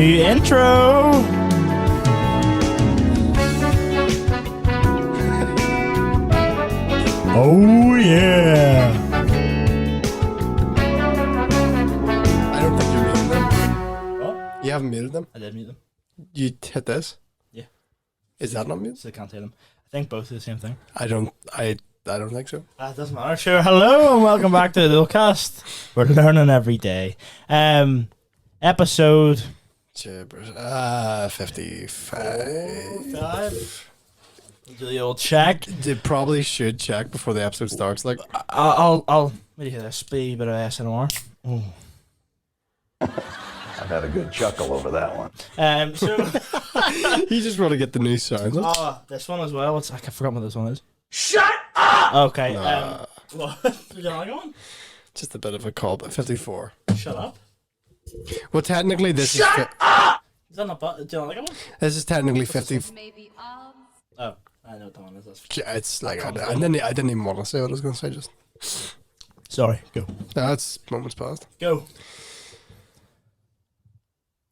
new intro. Oh yeah. I don't think you muted them. What? You haven't muted them. I did mute them. You hit this. Yeah. Is that not muted? So I can't hear them. I think both are the same thing. I don't think so. It doesn't matter. Sure. Hello and welcome back to the Dolecast. We're learning every day. Episode 55. five. Do the old check. You probably should check before the episode starts. Like, I'll what do you hear this? Be a bit of ASMR. Oh. I've had a good chuckle over that one. So you just want to get the new sound. this one as well. I forgot what this one is. Shut up. Okay. Nah. What? You don't like that one? Just a bit of a call, but 54. Shut up. Well, technically, this Shut up. Is that not bad? Do you not like that one? This is technically 50. Oh, I know what that one is. That's It's like I didn't even want to say what I was going to say. Just sorry. Go. that's moments past. Go.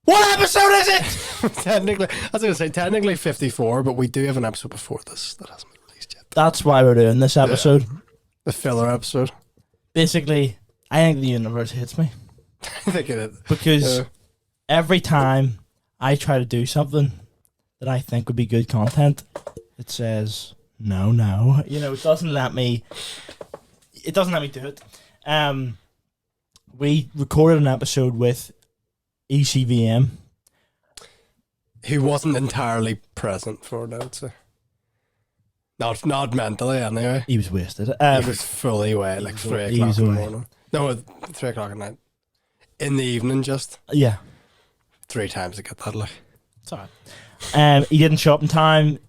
What episode is it? Technically, I was going to say technically 54, but we do have an episode before this that hasn't been released yet. That's why we're doing this episode. Yeah. The filler episode. Basically, I think the universe hates me I think it is. because every time I try to do something that I think would be good content, it says no. You know, it doesn't let me do it. We recorded an episode with ECVM. He wasn't entirely present for it, I would say. Not mentally, anyway. He was wasted. He was fully away, like 3 he was o'clock in the away. morning. No, 3 o'clock at night. In the evening, just Yeah. 3 times to get that, like. It's alright. He didn't show up in time.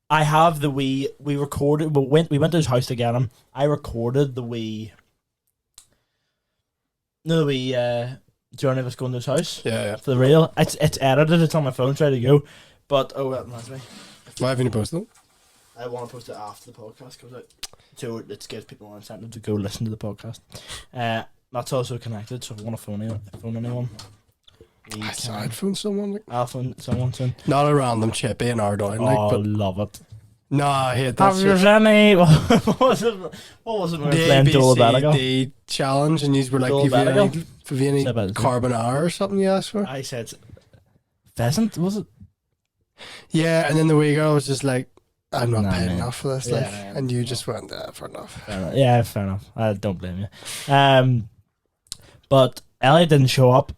I have the we recorded. We went to his house to get him. I recorded the journey of us going to his house. Yeah. For the real, it's edited. It's on my phone, it's ready to go. But that reminds me. Why haven't you posted it? I want to post it after the podcast comes out, so it gives people an incentive to go listen to the podcast. That's also connected, so if I want to phone anyone. I'd phone someone. Like, I'll phone someone soon. not a random chippy in our down, like, but love it. no, I hate that Have you shit. any? What was it? What was it? We were The playing Dolecast. ABCD challenge, and you were like, Dole if you have Bedical? any Say about it. carbonara or something you asked for? I said pheasant. Was it? Yeah, and then the wee girl was just like, I'm not Nah, paying man. enough for this, Yeah, like, yeah. and you just went there for enough. Fair enough. Yeah, fair enough. I don't blame you. But Elliot didn't show up.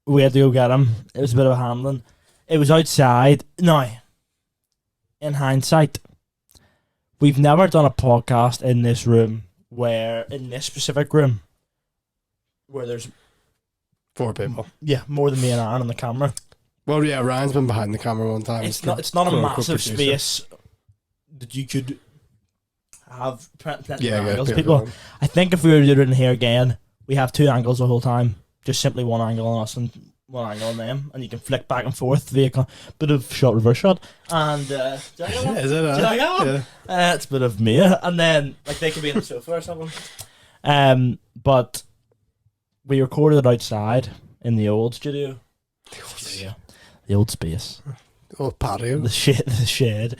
We had to go get him. It was a bit of a handling. It was outside. Now, in hindsight, we've never done a podcast in this specific room, where there's 4 people. more than me and Aaron on the camera. Well, yeah, Ryan's been behind the camera one time. It's not a massive producer. space that you could have plenty Yeah, of yeah, angles. people. People, I think if we were to do it in here again, we have 2 angles the whole time. Just simply one angle on us and one angle on them, and you can flick back and forth via bit of shot reverse shot. And do you like that one? Is it? Do you like that one? Yeah. It's a bit of me, and then like they could be on the sofa or something. But we recorded it outside in the old studio. The old space. Oh, patio. The shed.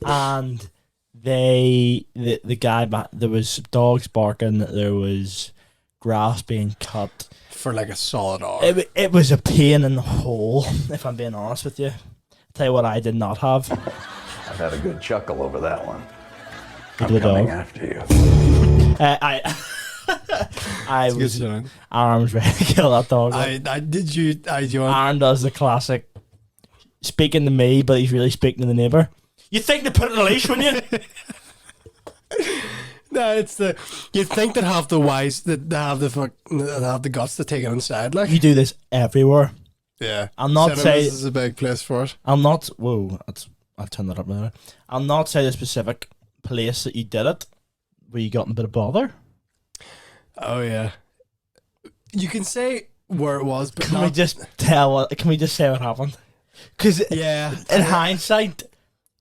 And the guy back, there was dogs barking, there was grass being cut. For like a solid hour. It was a pain in the hole, if I'm being honest with you. Tell you what I did not have. I've had a good chuckle over that one. The I'm coming dog. after you. I It's a good was sound. arms ready to kill that dog. You want Aaron does the classic speaking to me, but he's really speaking to the neighbour. You think to put it in a leash, wouldn't you? No, it's the you'd think that have the guts to take it inside, like. You do this everywhere. Yeah. I'll not Cinemas say. is a big place for it. I'll not. Whoa, I'll turn that up now. I'll not say the specific place that you did it, where you got in a bit of bother. Oh yeah. You can say where it was, but Can we just say what happened? Because yeah, in hindsight,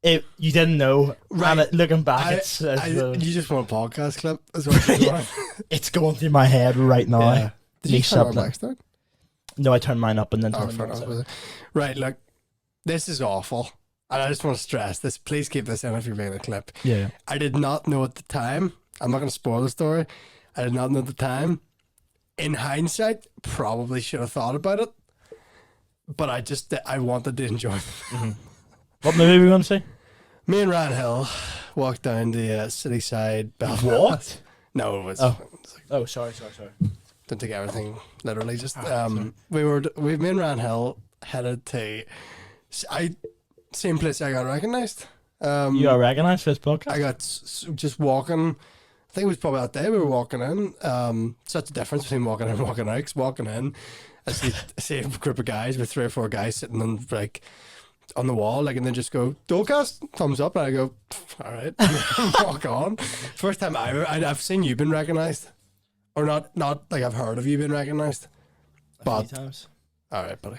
you didn't know. Right. And looking back, you just want a podcast clip as well. it's going through my head right now. Yeah. Did you Me turn our something. mics down? No, I turned mine up and then Oh, turned fair mine enough, down. was it? Right, look, this is awful. And I just want to stress this. Please keep this in if you're making a clip. Yeah. I did not know at the time. I'm not going to spoil the story. I did not know at the time. In hindsight, probably should have thought about it. But I wanted to enjoy it. What movie were we going to see? Me and Ryan Hill walked down the city side Belfast. What? No, it was. Oh. Oh, sorry. Didn't take everything literally. Just me and Ryan Hill headed to same place I got recognised. You are recognised for this podcast? I got just walking. I think it was probably that day we were walking in. Such a difference between walking in and walking out. 'Cause walking in, I see a group of guys with 3 or 4 guys sitting on on the wall, and then just go Dolecast, thumbs up, and I go, all right, walk on. First time I've seen you been recognised, or not like I've heard of you being recognised, A few times. all right, buddy.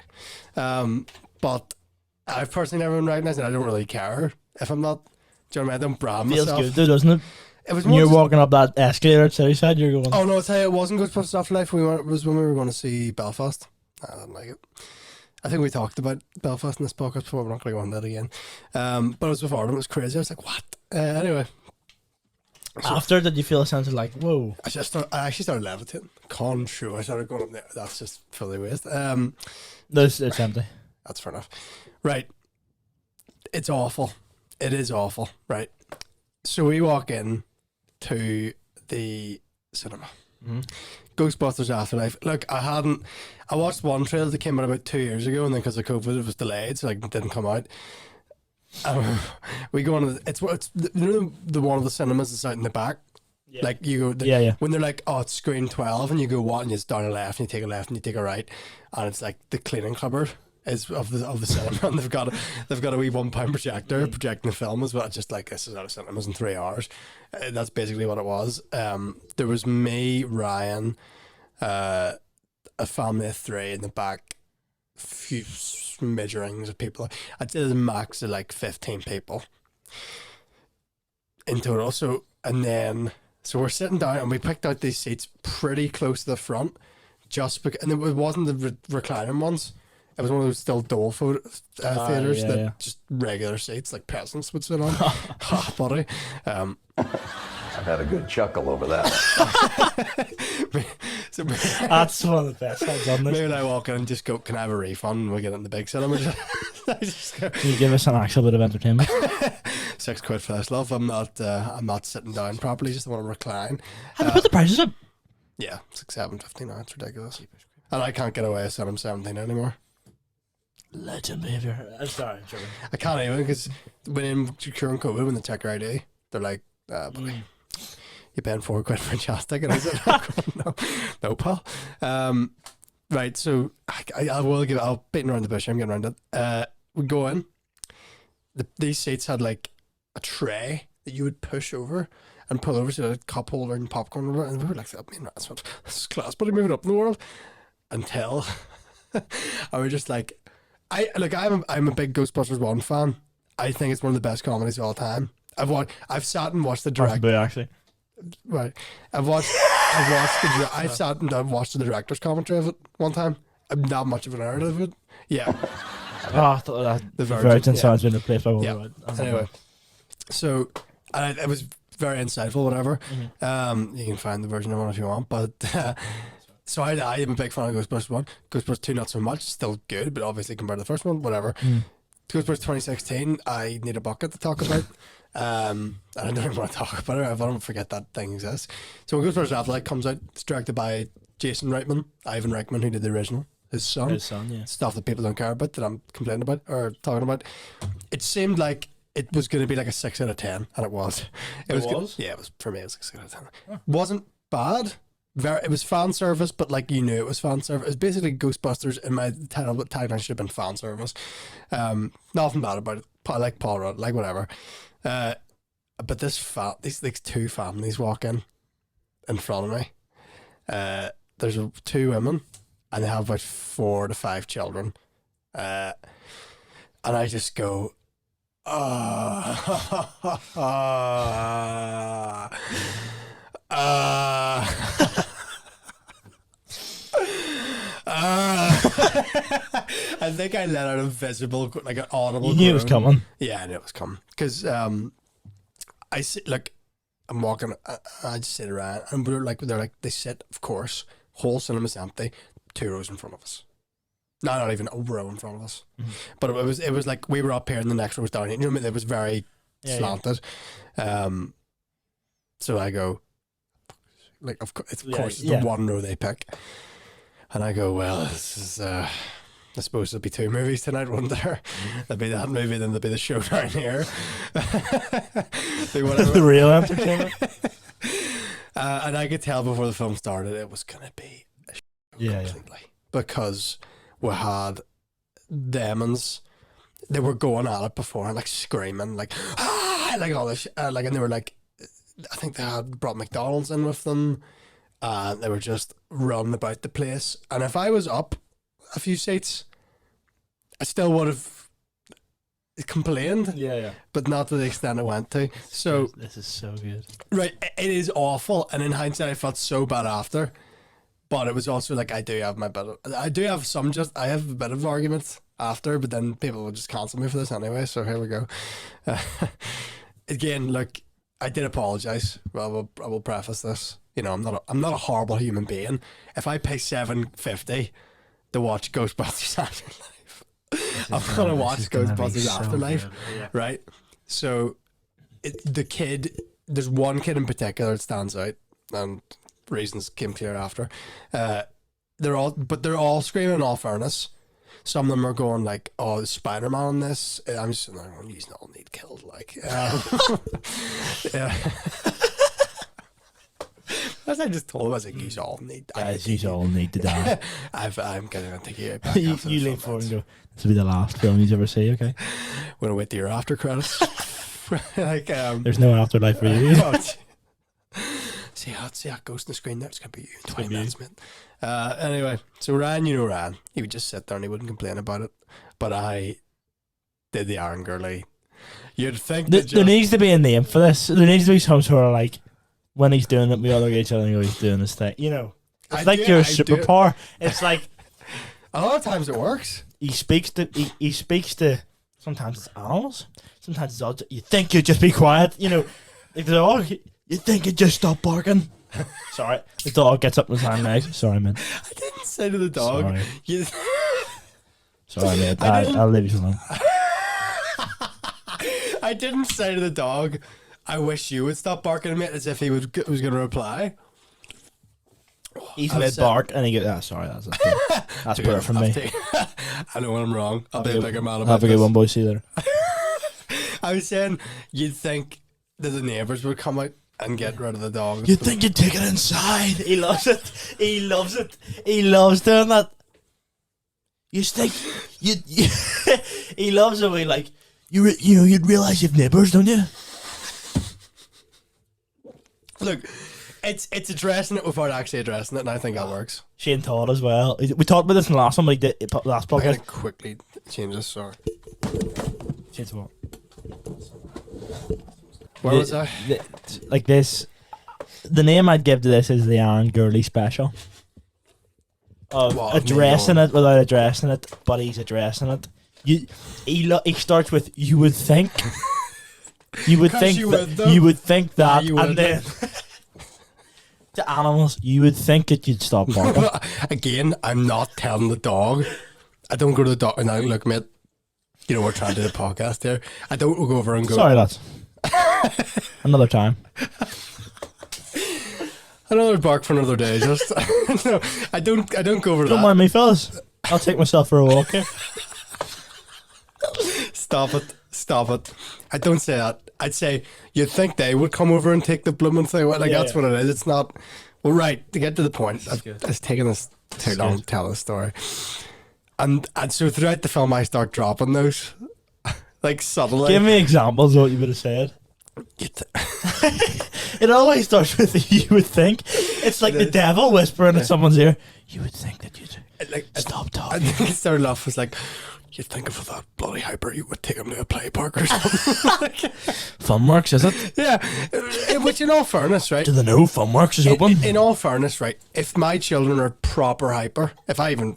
But I've personally never been recognised, and I don't really care if I'm not. Do you know what I mean? I don't brand Feels myself. good, though, doesn't it? It was When more you're just- walking up that escalator at Cityside, you're going... Oh no, I'll tell you, it wasn't Ghostbusters Afterlife. It was when we were going to see Belfast. I didn't like it. I think we talked about Belfast in this podcast before. We're not going to go on that again. But it was before them. It was crazy. I was like, what? Anyway, After, did you feel a sense of like, whoa? I actually started levitating. True. I started going up there. That's just fully waste. No, it's empty. That's fair enough. Right. It's awful. It is awful. Right. So we walk in to the cinema. Mm-hmm. Ghostbusters Afterlife. Look, I watched one trailer that came out about 2 years ago, and then because of COVID, it was delayed, so it didn't come out. We go on. It's the one of the cinemas that's out in the back. Yeah. Like you go, Yeah. when they're like, oh, it's screen 12, and you go what, and it's down a left, and you take a left, and you take a right, and it's like the cleaning cupboard is of the cinema, and they've got a wee £1 projector projecting the film as well. Just like, this is out of cinemas in 3 hours. That's basically what it was. There was me, Ryan, a family of 3 in the back, few smidgerings of people. I'd say there's a max of like 15 people in total. So we're sitting down, and we picked out these seats pretty close to the front, and it wasn't the reclining ones. It was one of those still Dole theaters that just regular seats like peasants would sit on. Buddy. I've had a good chuckle over that. So That's one of the best I've done maybe this. I walk in and just go, can I have a refund? And we get it in the big cinema. I just go, Can you give us an actual bit of entertainment? £6 for this, love. I'm not sitting down properly. Just want to recline. Have you put the prices up? Yeah, it's like £7.50 now. It's ridiculous. And I can't get away with saying I'm 17 anymore. Legend behavior. I'm sorry. I can't even, because during COVID, when they check your ID, they're like, buddy, you're paying £4 for a jazz ticket. I said, no, pal. Right, so I'll beating around the bush. I'm getting around it. We go in. These seats had like a tray that you would push over and pull over, so a cup holder and popcorn, and we were like, I mean, this is class, but moving up in the world. Until I was just like, I'm a big Ghostbusters 1 fan. I think it's one of the best comedies of all time. I've sat and watched the direct. Actually. Right. I've sat and watched the director's commentary of it one time. I'm not much of an nerd of it. Yeah. Oh, I thought The the Virgin, Virgin yeah. sounds been replaced by one. Yeah. Anyway, so it was very insightful. Whatever. You can find the version of one if you want, but. So I am a big fan of Ghostbusters 1. Ghostbusters 2 not so much, still good, but obviously compared to the first one, whatever. Ghostbusters 2016, I need a bucket to talk about. I don't even want to talk about it. I don't forget that thing exists. So when Ghostbusters Afterlife comes out, it's directed by Jason Reitman, Ivan Reitman, who did the original, his son. Yeah. Stuff that people don't care about, that I'm complaining about, or talking about. It seemed like it was going to be like a 6 out of 10, and it was. It was? Yeah, it was, for me, it was a 6 out of 10. Huh. Wasn't bad. It was fan service, but like you knew it was fan service. It was basically Ghostbusters, in my title, but tagline should have been fan service. Nothing bad about it. Like Paul Rudd, like whatever. But these 2 families walk in front of me. There's 2 women, and they have about 4 to 5 children. And I just go, I think I let out a visible, like an audible. You knew it was groan. coming. Yeah, I knew it was coming because I sit like I'm walking. I just sit around, and they're like they sit. Of course, whole cinema's empty. 2 rows in front of us. No, not even a row in front of us. Mm-hmm. But it was like we were up here and the next row was down here. You know what I mean? It was very slanted. So I go, like, of course, it's the one row they pick. And I go, well, this is, I suppose there'll be 2 movies tonight, won't there? There'll be that movie, then there'll be the show down here. The real entertainment. And I could tell before the film started it was going to be a show completely. Because we had demons. They were going at it before and like screaming, like, ah, like all this, like, and they were like, I think they had brought McDonald's in with them. They were just running about the place. And if I was up a few seats, I still would have complained. Yeah. But not to the extent it went to. So this is so good. Right, it is awful. And in hindsight, I felt so bad after. But it was also like I have a bit of arguments after, but then people will just cancel me for this anyway. So here we go. Again, look, I did apologize. Well, I will preface this. You know, I'm not a horrible human being. If I pay $7.50 to watch Ghostbusters Afterlife, I'm gonna watch Ghostbusters Afterlife, right? So, there's one kid in particular that stands out, and reasons came clear after. They're all screaming in all fairness. Some of them are going like, "Oh, the Spider-Man in this." I'm just going, "He's not need killed." Like, yeah. As I just told him, I was like, "You all need. You all need to die." I'm gonna take you back. you lean forward and go, "This will be the last film you ever see." Okay. We're gonna wait to your after credits. Like, there's no afterlife for you. See how it goes on the screen there. It's gonna be you in 20 minutes, man. Anyway, so Ryan, he would just sit there and he wouldn't complain about it. But I did the Aaron Gurley. You'd think there needs to be a name for this. There needs to be some sort of like when he's doing it, we all look at each other and go, he's doing this thing. You know, it's like your superpower. It's like a lot of times it works. He speaks to. Sometimes it's animals. Sometimes it's odds. You think you'd just be quiet. You know, like the dog. You think you'd just stop barking. Sorry, the dog gets up with his hind legs. Sorry, man. I didn't say to the dog. Sorry, sorry man. I'll leave you alone. I didn't say to the dog, "I wish you would stop barking at me," as if he was going to reply. He's mid bark and he goes, sorry, that's poor from me. I know when I'm wrong. I'll be a bigger man about Have a good one, boy. See you later. I was saying, you'd think that the neighbours would come out and get rid of the dog. You'd think you'd take it inside. He loves it. He loves it. He loves doing that. You think he loves it when like you'd realise you've neighbours, don't you? Look, it's addressing it without actually addressing it, and I think that works. Shane Todd as well. We talked about this in the last one, but he did last podcast. I'm gonna quickly change this. Sorry. Change what? Where was I? Like this. The name I'd give to this is the Aaron Gurley special. Addressing it without addressing it, but he's addressing it. He starts with "you would think." You would think that, and then to animals, you would think that you'd stop barking. Again, I'm not telling the dog. I don't go to the dog and I look, mate. You know we're trying to do a podcast here. I don't go over and go. Sorry, lads. Another time. Another bark for another day. Just no, I don't go over. Don't mind me, fellas. I'll take myself for a walk here. Stop it. I don't say that. I'd say you'd think they would come over and take the blooming thing. Like that's what it is. It's not. Well, right, to get to the point, it's taken us too long to tell the story. And so throughout the film, I start dropping those, like subtly. Give me examples of what you would have said. It always starts with "you would think." It's like the devil whispering in someone's ear. You would think that you'd stop talking. I think it started off was like, you'd think of that bloody hyper, you would take him to a play park or something. Funworks, is it? Yeah. Which in all fairness, right? Do they know Funworks is open? In all fairness, right, if my children are proper hyper, if I even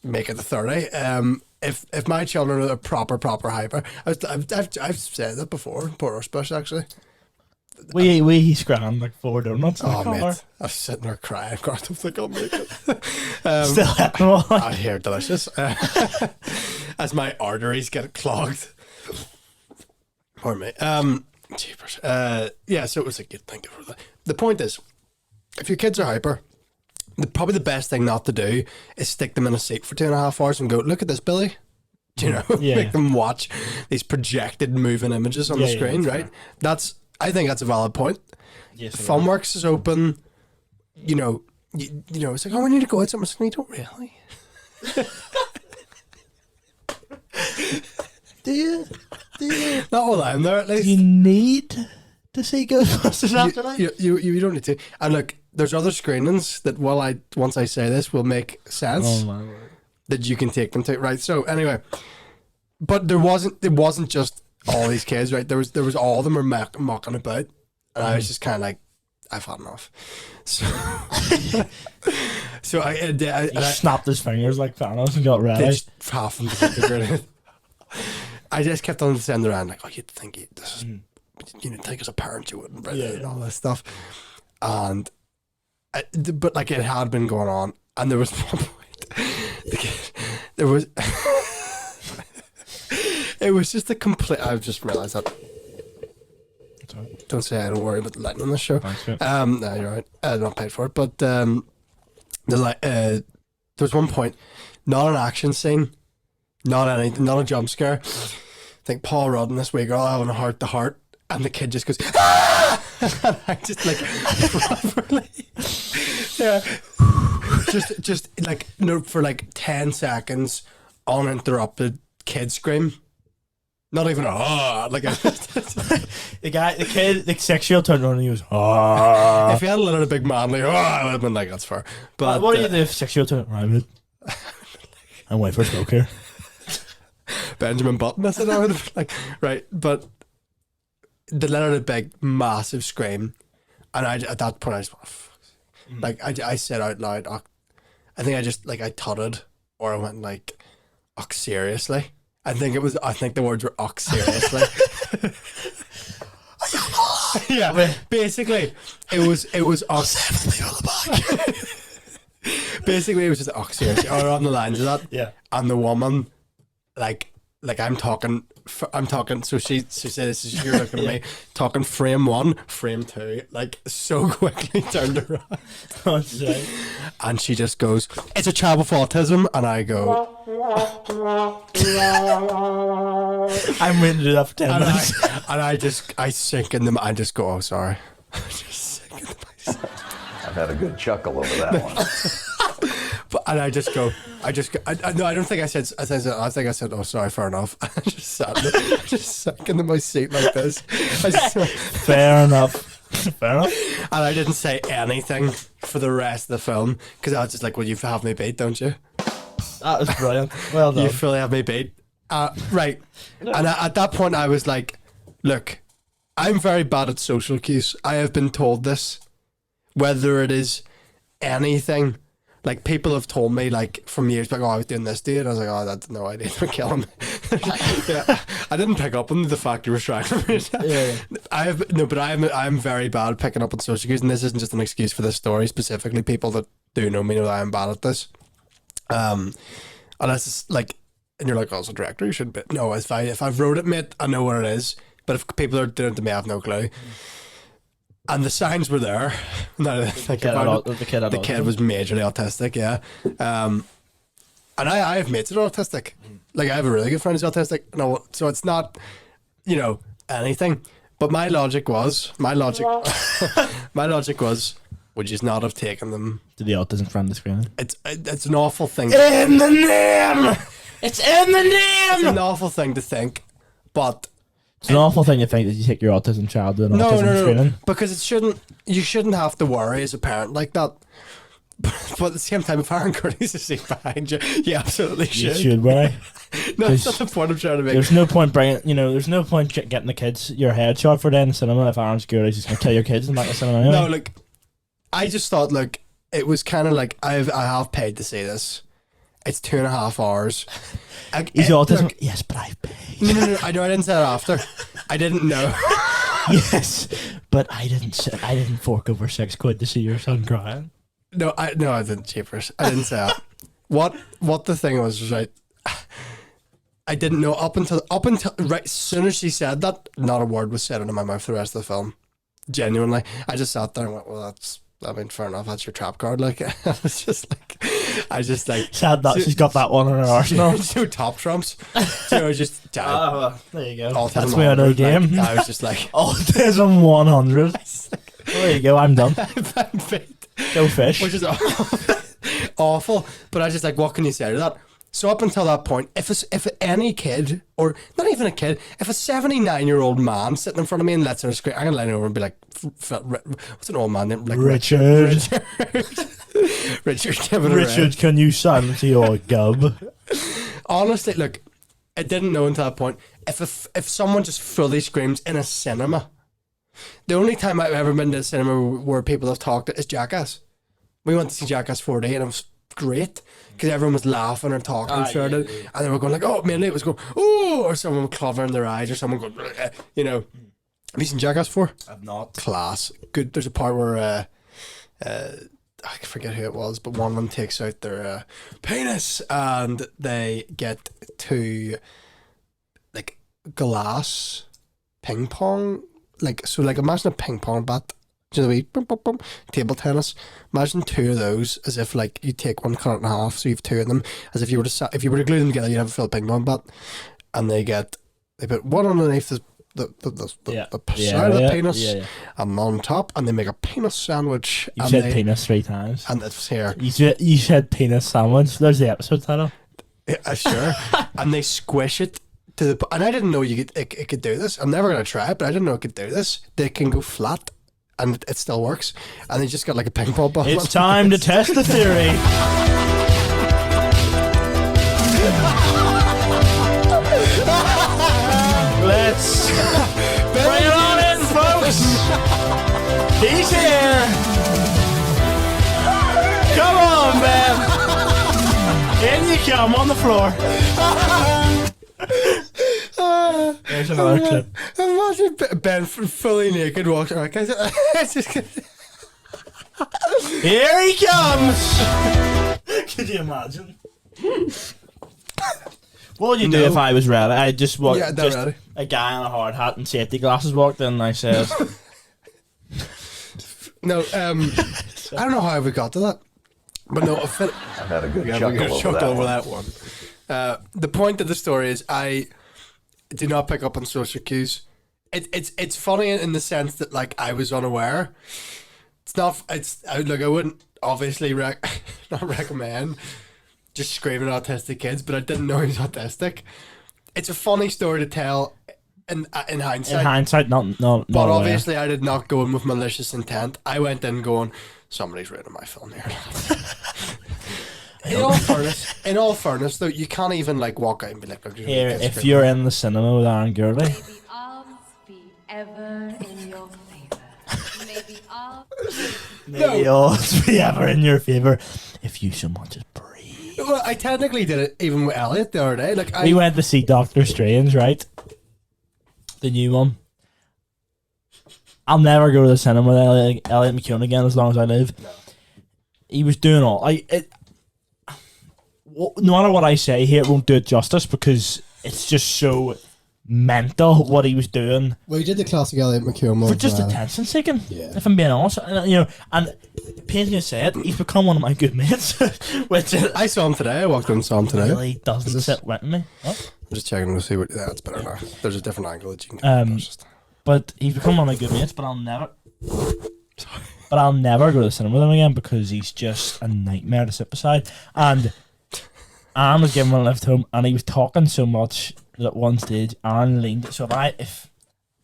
make it to 30. If my children are proper hyper, I've said that before. Porter's Bush actually. We scrammed like 4 donuts in the Oh car. mate, I was sitting there crying. God, I don't think I'll make it. Still at them all. I hear delicious. As my arteries get clogged. Pardon me. Jeepers. Yeah, so it was like, you'd think of it. The point is, if your kids are hyper, probably the best thing not to do is stick them in a seat for 2.5 hours and go, look at this, Billy. Do you know? Yeah. Make them watch these projected moving images on the screen, right? I think that's a valid point. Yes, Funworks is open. You know, it's like, oh, we need to go out somewhere. You don't really. Do you? Not while I'm there, at least. You need to see Ghostbusters after that? You don't need to. And look, there's other screenings that once I say this will make sense. Oh my word. That you can take them to. Right. So anyway, but it wasn't just all these kids, right? There was all of them were mocking about, and I was just kind of like, I've had enough. So He snapped his fingers like Thanos and got ready. just half them disintegrated. I just kept on saying around like, oh, you'd think this is, you'd think as a parent you wouldn't, right? And all this stuff, but like it had been going on, and there was one point, there was. It was just a complete. I've just realised that. Don't say I don't worry about the lighting on the show. Thanks, No, you're right. I'm not paid for it, but there was one point, not an action scene, not a jump scare. I think Paul Rudd and this wee girl having a heart to heart, and the kid just goes, ah! And I just like properly, yeah, just like for like 10 seconds, uninterrupted kid scream. Not even like a the kid, the 6-year-old turned around and he was if he had a little big manly I would have been like, that's fair. But what do you do if 6-year-old turned around? I'm waiting for a smoke here. Benjamin Button, I said I would have like, right, but they let out a big massive scream, and at that point I just like I said out loud, I think I just like I tutted, or I went like, seriously. I think the words were seriously. Yeah, basically it was basically it was just seriously, or on the lines of that. Yeah. And the woman, like I'm talking. So she said, "This is you're looking at me talking frame 1, frame 2, like so quickly turned around." Oh, shit. And she just goes, "It's a child with autism," and I go, I'm waiting to do that for 10 minutes. I sink in them. I just go, "Oh, sorry." I just sink in myself. I've had a good chuckle over that one. And I just go, no, I don't think I said, I think I said, "Oh, sorry, fair enough." I just sat there, just sank into my seat like this. Fair enough. Fair enough. And I didn't say anything for the rest of the film, because I was just like, well, you have me beat, don't you? That was brilliant. Well done. You fully have me beat. Right. And at that point I was like, look, I'm very bad at social cues. I have been told this, whether it is anything. Like, people have told me, like, from years back, "Oh, I was doing this, dude." I was like, "Oh, that's no idea. They're killing me." Yeah, I didn't pick up on the fact you were striking me. Yeah. I'm very bad at picking up on social cues, and this isn't just an excuse for this story specifically. People that do know me know that I'm bad at this. Unless it's like, and you're like, "Oh, as a director, you should be." No, if I've wrote it, mate, I know what it is. But if people are doing it to me, I have no clue. And the signs were there. Now that I think about it, the kid was majorly autistic, yeah. And I have mates that are autistic. Like, I have a really good friend who's autistic. No, so it's not, anything. But my logic was, would you not have taken them to the autism friend screening? It's an awful thing. In the name! It's in the name! It's an awful thing to think, but it's an awful thing to think that you take your autism child to an autism screening. Because you shouldn't have to worry as a parent like that. But at the same time, if Aaron Curtis is sitting behind you, you absolutely should. You should worry. No, that's not the point I'm trying to make. There's no point there's no point getting the kids your headshot for them in the cinema if Aaron Curtis is going to kill your kids in the cinema anyway. No, I just thought, it was kind of like, I have paid to see this. It's 2.5 hours. He's autism. Look, yes, but I've paid. no. I know. I didn't say that after. I didn't know. Yes, but I didn't fork over £6 to see your son crying. No, I didn't. Cheapers. I didn't say that. What the thing was right. I didn't know up until right as soon as she said that, not a word was said into my mouth for the rest of the film. Genuinely, I just sat there and went, "Well, fair enough. That's your trap card." Like, I was just like, sad that she's got that one in her arsenal. Two top trumps. So I was just there you go. Autism That's my other game. Like, I was just like, Autism 100. There you go. I'm done. Go fish. Which is awful. But I was just like, what can you say to that? So up until that point, if any kid, or not even a kid, if a 79-year-old man sitting in front of me and lets her scream, I'm going to lean over and be like, what's an old man name? Like Richard. Richard, give it a Richard, rest. can you silence your gub? Honestly, look, I didn't know until that point. If someone just fully screams in a cinema, the only time I've ever been to a cinema where people have talked is Jackass. We went to see Jackass 4D and it was great because everyone was laughing and talking and shouting, and they were going like, oh, mainly it was going, oh, or someone covering their eyes or someone going, you know. Have you seen Jackass 4? I've not. Class. Good. There's a part where I forget who it was, but one of them takes out their penis and they get to like glass ping pong, like imagine a ping pong bat. Do you know the wee boom, boom, boom, table tennis? Imagine two of those, as if like you take one, cut it in half, so you have two of them. As if you were to glue them together, you'd have a full ping pong bat. And they put one underneath the side of the penis, and on top, and they make a penis sandwich. You said penis 3 times, and it's here. You said penis sandwich. There's the episode title. Yeah, sure. And they squish it to the. And I didn't know it could do this. I'm never gonna try it, but I didn't know it could do this. They can go flat. And it still works. And they just got like a ping pong ball. It's time to test the theory. Let's bring it on in, folks. He's here. Come on, man. In you come on the floor. There's another clip. Imagine Ben fully naked walking around. Here he comes. Could you imagine? What would you do if I was ready? I just walked, ready. A guy in a hard hat and safety glasses walked in and I said, no, I don't know how we got to that. But no, I've had a good chuckle over that one. The point of the story is I do not pick up on social cues. It's funny in the sense that like I was unaware. I wouldn't obviously not recommend just screaming at autistic kids, but I didn't know he was autistic. It's a funny story to tell in hindsight. In hindsight, not but obviously I did not go in with malicious intent. I went in going, somebody's ruining my film here. In all fairness, though, you can't even like walk out and be like, here, if you're in the cinema with Aaron Gurley. May the odds be ever in your favor. May the odds be ever in your favor. If you so much as breathe. Well, I technically did it even with Elliot the other day. Like we went to see Doctor Strange, right? The new one. I'll never go to the cinema with Elliot McKeown again as long as I live. No. He was doing all no matter what I say here, it won't do it justice because it's just so mental what he was doing. Well, he did the classic Elliot McKeown for just attention seeking. Yeah. If I'm being honest, and pains me to say it, he's become one of my good mates. Which I saw him today. I walked in and saw him today. Really doesn't sit with me. What? I'm just checking to see what. Yeah, it's better now. There's a different angle that you can. But he's become one of my good mates. But I'll never go to the cinema with him again because he's just a nightmare to sit beside. And Aaron was giving him a lift home, and he was talking so much that at one stage Aaron leaned. So if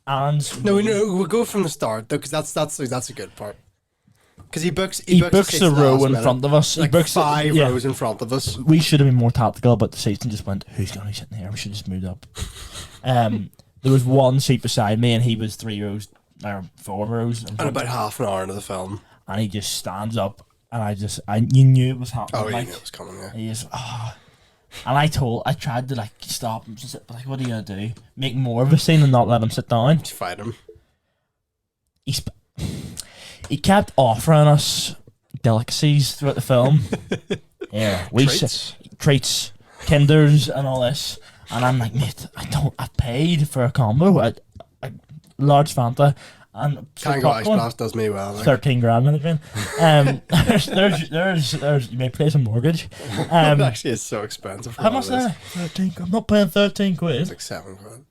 Aaron's we'll go from the start though, because that's a good part. Because he books the row in front of us. Like he books 5 rows in front of us. We should have been more tactical, but the seats just went, who's going to be sitting here? We should have just moved up. There was one seat beside me, and he was 3 rows or 4 rows, and about half an hour into the film, and he just stands up and you knew it was happening. Oh, yeah, like, it was coming, yeah. he just, and I tried to like stop him, but like, what are you gonna do? Make more of a scene and not let him sit down? Just fight him. He kept offering us delicacies throughout the film. Yeah, treats, Kinders, and all this. And I'm like, mate, I paid for a combo, a large Fanta, and Tango Ice Blast does me well. Like. 13 grand in it. There's you may pay some mortgage. It actually is so expensive. How much is it? 13. I'm not paying 13 quid. It's like 7 quid.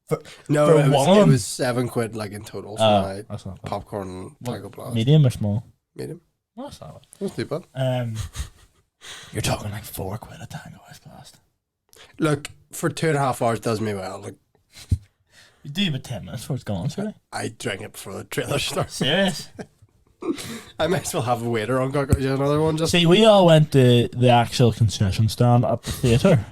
For it was 7 quid like in total for my that's not bad. popcorn and Tango Blast. Medium or small? Medium. Well, that's not That's too bad. bad. You're talking like 4 quid a Tango Ice Blast. Look, for 2.5 hours does me well. Like, You do about 10 minutes before it's gone, surely. I drank it before the trailer starts. Serious? I might as well have a waiter on. Got another one just. See, we all went to the actual concession stand at the theatre.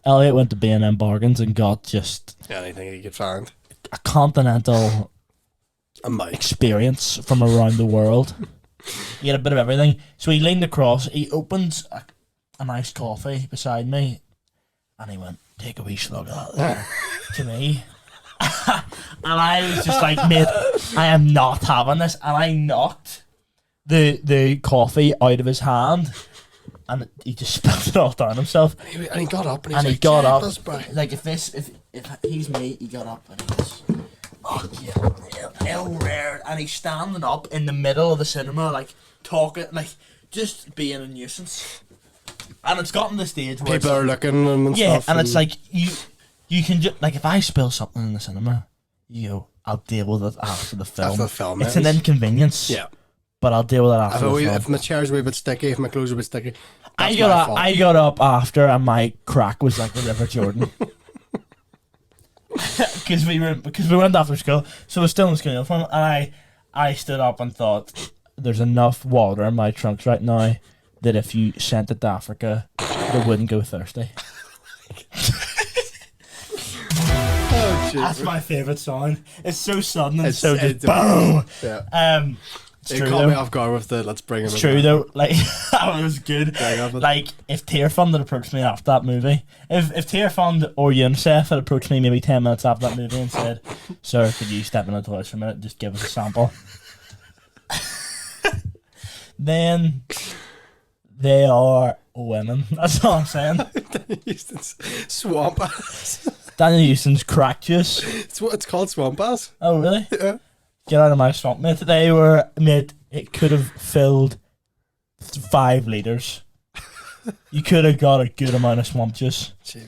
Elliot went to B&M Bargains and got just Anything you could find. a continental experience from around the world. He had a bit of everything. So he leaned across, he opens a nice coffee beside me, and he went, "Take a wee slug of that," to me. And I was just like, mate, I am not having this. And I knocked the coffee out of his hand, and he just spilled it all down himself. And he got up, and he like, got up. Like, if he's me, he got up and he was, fuck yeah, hell rare. And he's standing up in the middle of the cinema, like talking, like just being a nuisance. And it's gotten to the stage where people are looking and stuff. And it's like you can just like, if I spill something in the cinema, you go, I'll deal with it after the film. After the film, it's an inconvenience. Yeah. But I'll deal with it after the film. If my chair's a wee bit sticky, if my clothes are a bit sticky, I got up after, and my crack was like the River Jordan. Because we went after school, so we're still in school uniform, and I stood up and thought, there's enough water in my trunks right now that if you sent it to Africa, they wouldn't go thirsty. Oh, that's my favourite song. It's so sudden and it's boom. Yeah. It's it caught me off guard with the let's bring him. It's true though. Like that was good. Like if Tear Fund had approached me after that movie, if Tear Fund or UNICEF had approached me maybe 10 minutes after that movie and said, "Sir, could you step in the toilet for a minute? Just give us a sample." Then they are winning. That's all I'm saying. Daniel Houston's swamp ass. Daniel Houston's crack juice. It's called swamp ass. Oh really? Yeah. Get out of my swamp, mate. It could have filled 5 litres. You could have got a good amount of swamp juice. Jeez.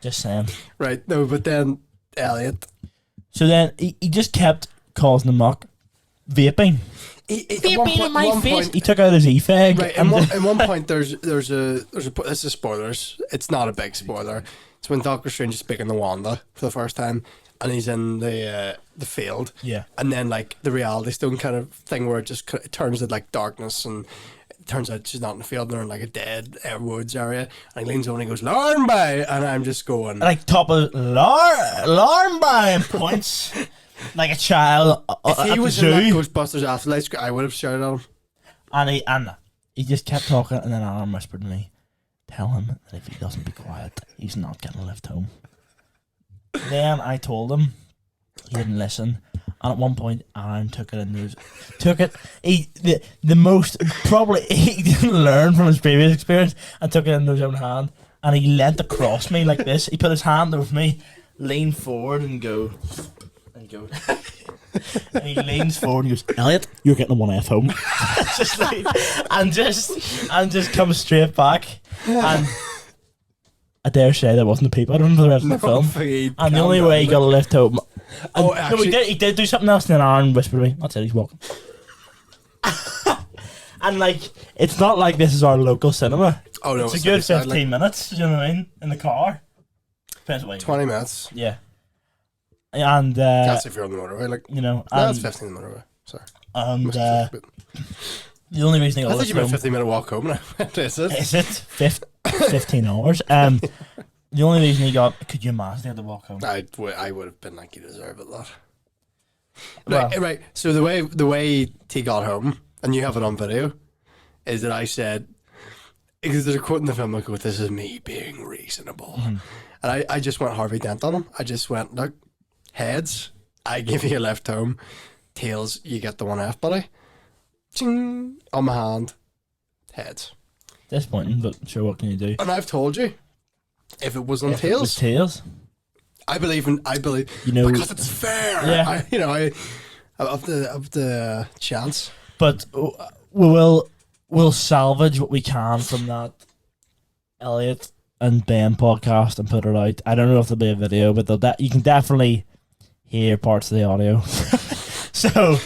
Just saying. Right, no, but then Elliot. So then he just kept causing them mock vaping. Vaping in my face. He took out his e-fag. Right, at one point there's a this is spoilers. It's not a big spoiler. It's when Doctor Strange is speaking to Wanda for the first time, and he's in the field. Yeah. And then like the reality stone kind of thing where it turns to like darkness, and it turns out she's not in the field, they're in like a dead woods area, and he leans over and he goes, "Larnby," and I'm just going like top of Larnby and points like a child if he was in in that Ghostbusters Afterlife, I would have shouted at him. And he just kept talking, and then Alan whispered to me, "Tell him that if he doesn't be quiet, he's not getting a lift home." Then I told him, he didn't listen, and at one point Aaron took it into his, he didn't learn from his previous experience, and took it into his own hand, and he leant across me like this. He put his hand over me, leaned forward and go, and he leans forward and goes, "Elliot, you're getting a 1F home." Just like, and just comes straight back, and I dare say there wasn't a peep out of him for the rest of the film. And the only way he got a lift home. Actually, he did do something else, and then Aaron whispered to me, "That's it, he's walking." And like, it's not like this is our local cinema. Oh no, it's a good 15 minutes. You know what I mean? In the car. Depends what 20 minutes. Yeah. And that's if you're on the motorway, like, you know. That's 15 on the motorway. Sorry. And the only reason I thought you meant 15-minute walk home. Is it? Is it 15 hours? The only reason he got, could you imagine he had to walk home? I would have been like, you deserve it, lad. Right. So the way he got home, and you have it on video, is that I said, because there's a quote in the film, I go, this is me being reasonable. And I just went Harvey Dent on him. I just went, look, heads, I give you a left home. Tails, you get the 1F, buddy. Ching, on my hand. Heads. Disappointing, but sure, what can you do? And I've told you, if it was on If it Tails, was Tails, I believe, you know, because it's fair. Yeah. I of the chance. but we'll salvage what we can from that Elliot and Ben podcast and put it out. I don't know if there'll be a video, but you can definitely hear parts of the audio. So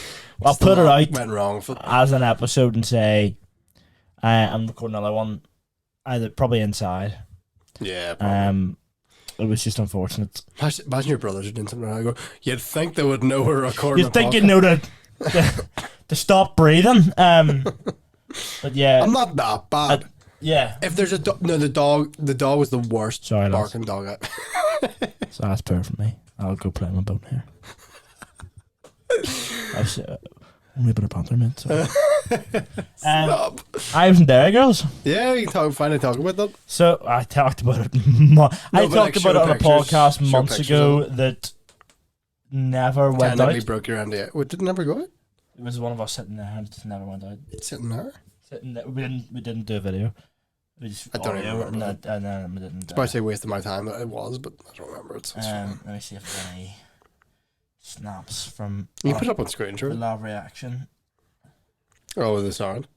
I'll put it out Went wrong as an episode and say I'm recording another one, either probably inside. Yeah. Probably. It was just unfortunate. Imagine your brothers are doing something. And I go, you'd think they would know we're recording. You'd think you'd know to stop breathing. But yeah, I'm not that bad. yeah. If there's a the dog was the worst Sorry, lads. barking dog. So that's perfect for me. I'll go play my boat here. I've only been a panther, mate. So. Stop. I was in Derry Girls. Yeah, you can finally talk about that. So I talked about it. I talked about it on a podcast months ago that never went Technically out. broke your NDA. What, did it never go out? It was one of us sitting there and it just never went out. It's sitting there. Sitting there. We didn't do a video. We just I don't even audio remember and then we didn't. It's probably say wasting my time. It was, but I don't remember it. So Let me see if there's any snaps from you put it up on screen, the sure. live reaction. Oh, the sound.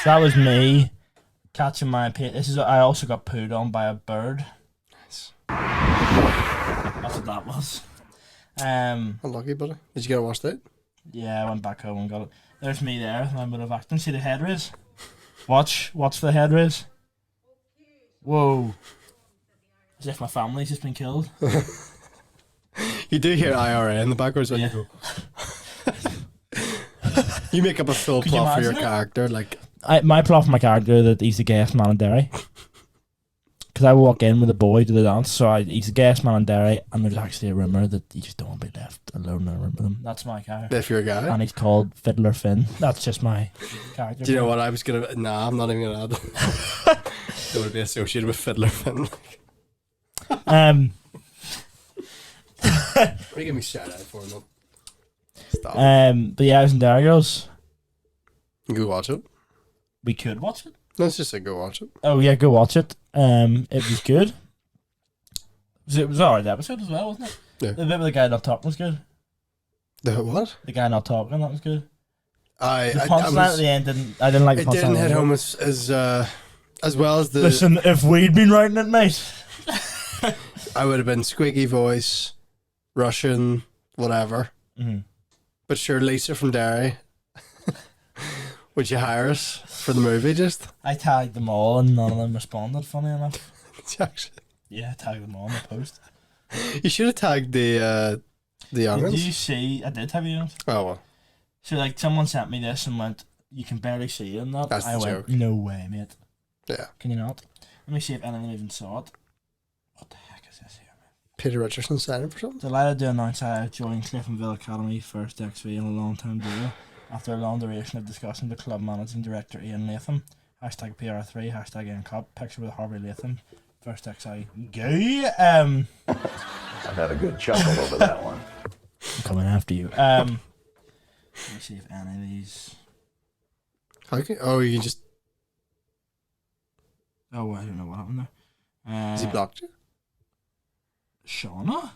So that was me catching my This is. I also got pooed on by a bird. Nice. That's what that was. Unlucky, buddy. Did you get it washed out? Yeah, I went back home and got it. There's me there with my bit of acting. See the head raise? Watch the head raise. Whoa. As if my family's just been killed. You do hear IRA in the backwards when Yeah. you go. You make up a full Could you plot for your imagine it? character, like My plot for my character that he's the gayest man in Derry. Because I walk in with a boy to the dance, so he's the gayest man in Derry, and there's actually a rumour that he just don't want to be left alone in a room with him. That's my character. if you're a guy. And he's called Fiddler Finn. That's just my character. Do you know what I was gonna? Nah, I'm not even gonna add that. It would be associated with Fiddler Finn. What are you giving me shout out for? No. Stop. But yeah, I was in Derry Girls. Go watch it. We could watch it. Let's just say go watch it. Oh yeah, go watch it. It was good. It was alright episode as well, wasn't it? Yeah. The bit with the guy not talking was good. The what? The guy not talking, that was good. The I punchline at the end I didn't like the it punchline. didn't hit at all. home as well as the. Listen, if we'd been writing it, mate. I would have been squeaky voice, Russian, whatever. Mm-hmm. But sure, Lisa from Derry. Would you hire us for the movie? Just I tagged them all and none of them responded, funny enough. actually, Yeah, I tagged them all in the post. you should have tagged the Did youngins. you see? I did have you on. Oh well, So like someone sent me this and went, you can barely see it in that. That's I the went, joke. no way, mate. yeah. Can you not? Let me see if anyone even saw it. What the heck is this here, man? Peter Richardson signing for something. Delighted to announce I have joined Cliftonville Academy first XV in a long-term deal. After a long duration of discussion, the club managing director Ian Latham, hashtag PR3, hashtag Ian Cup, picture with Harvey Latham, first XI gay. I've had a good chuckle over that one. I'm coming after you. Let me see if any of these. How can, oh, you can just. Oh, I don't know what happened there. Has he blocked you? Shauna?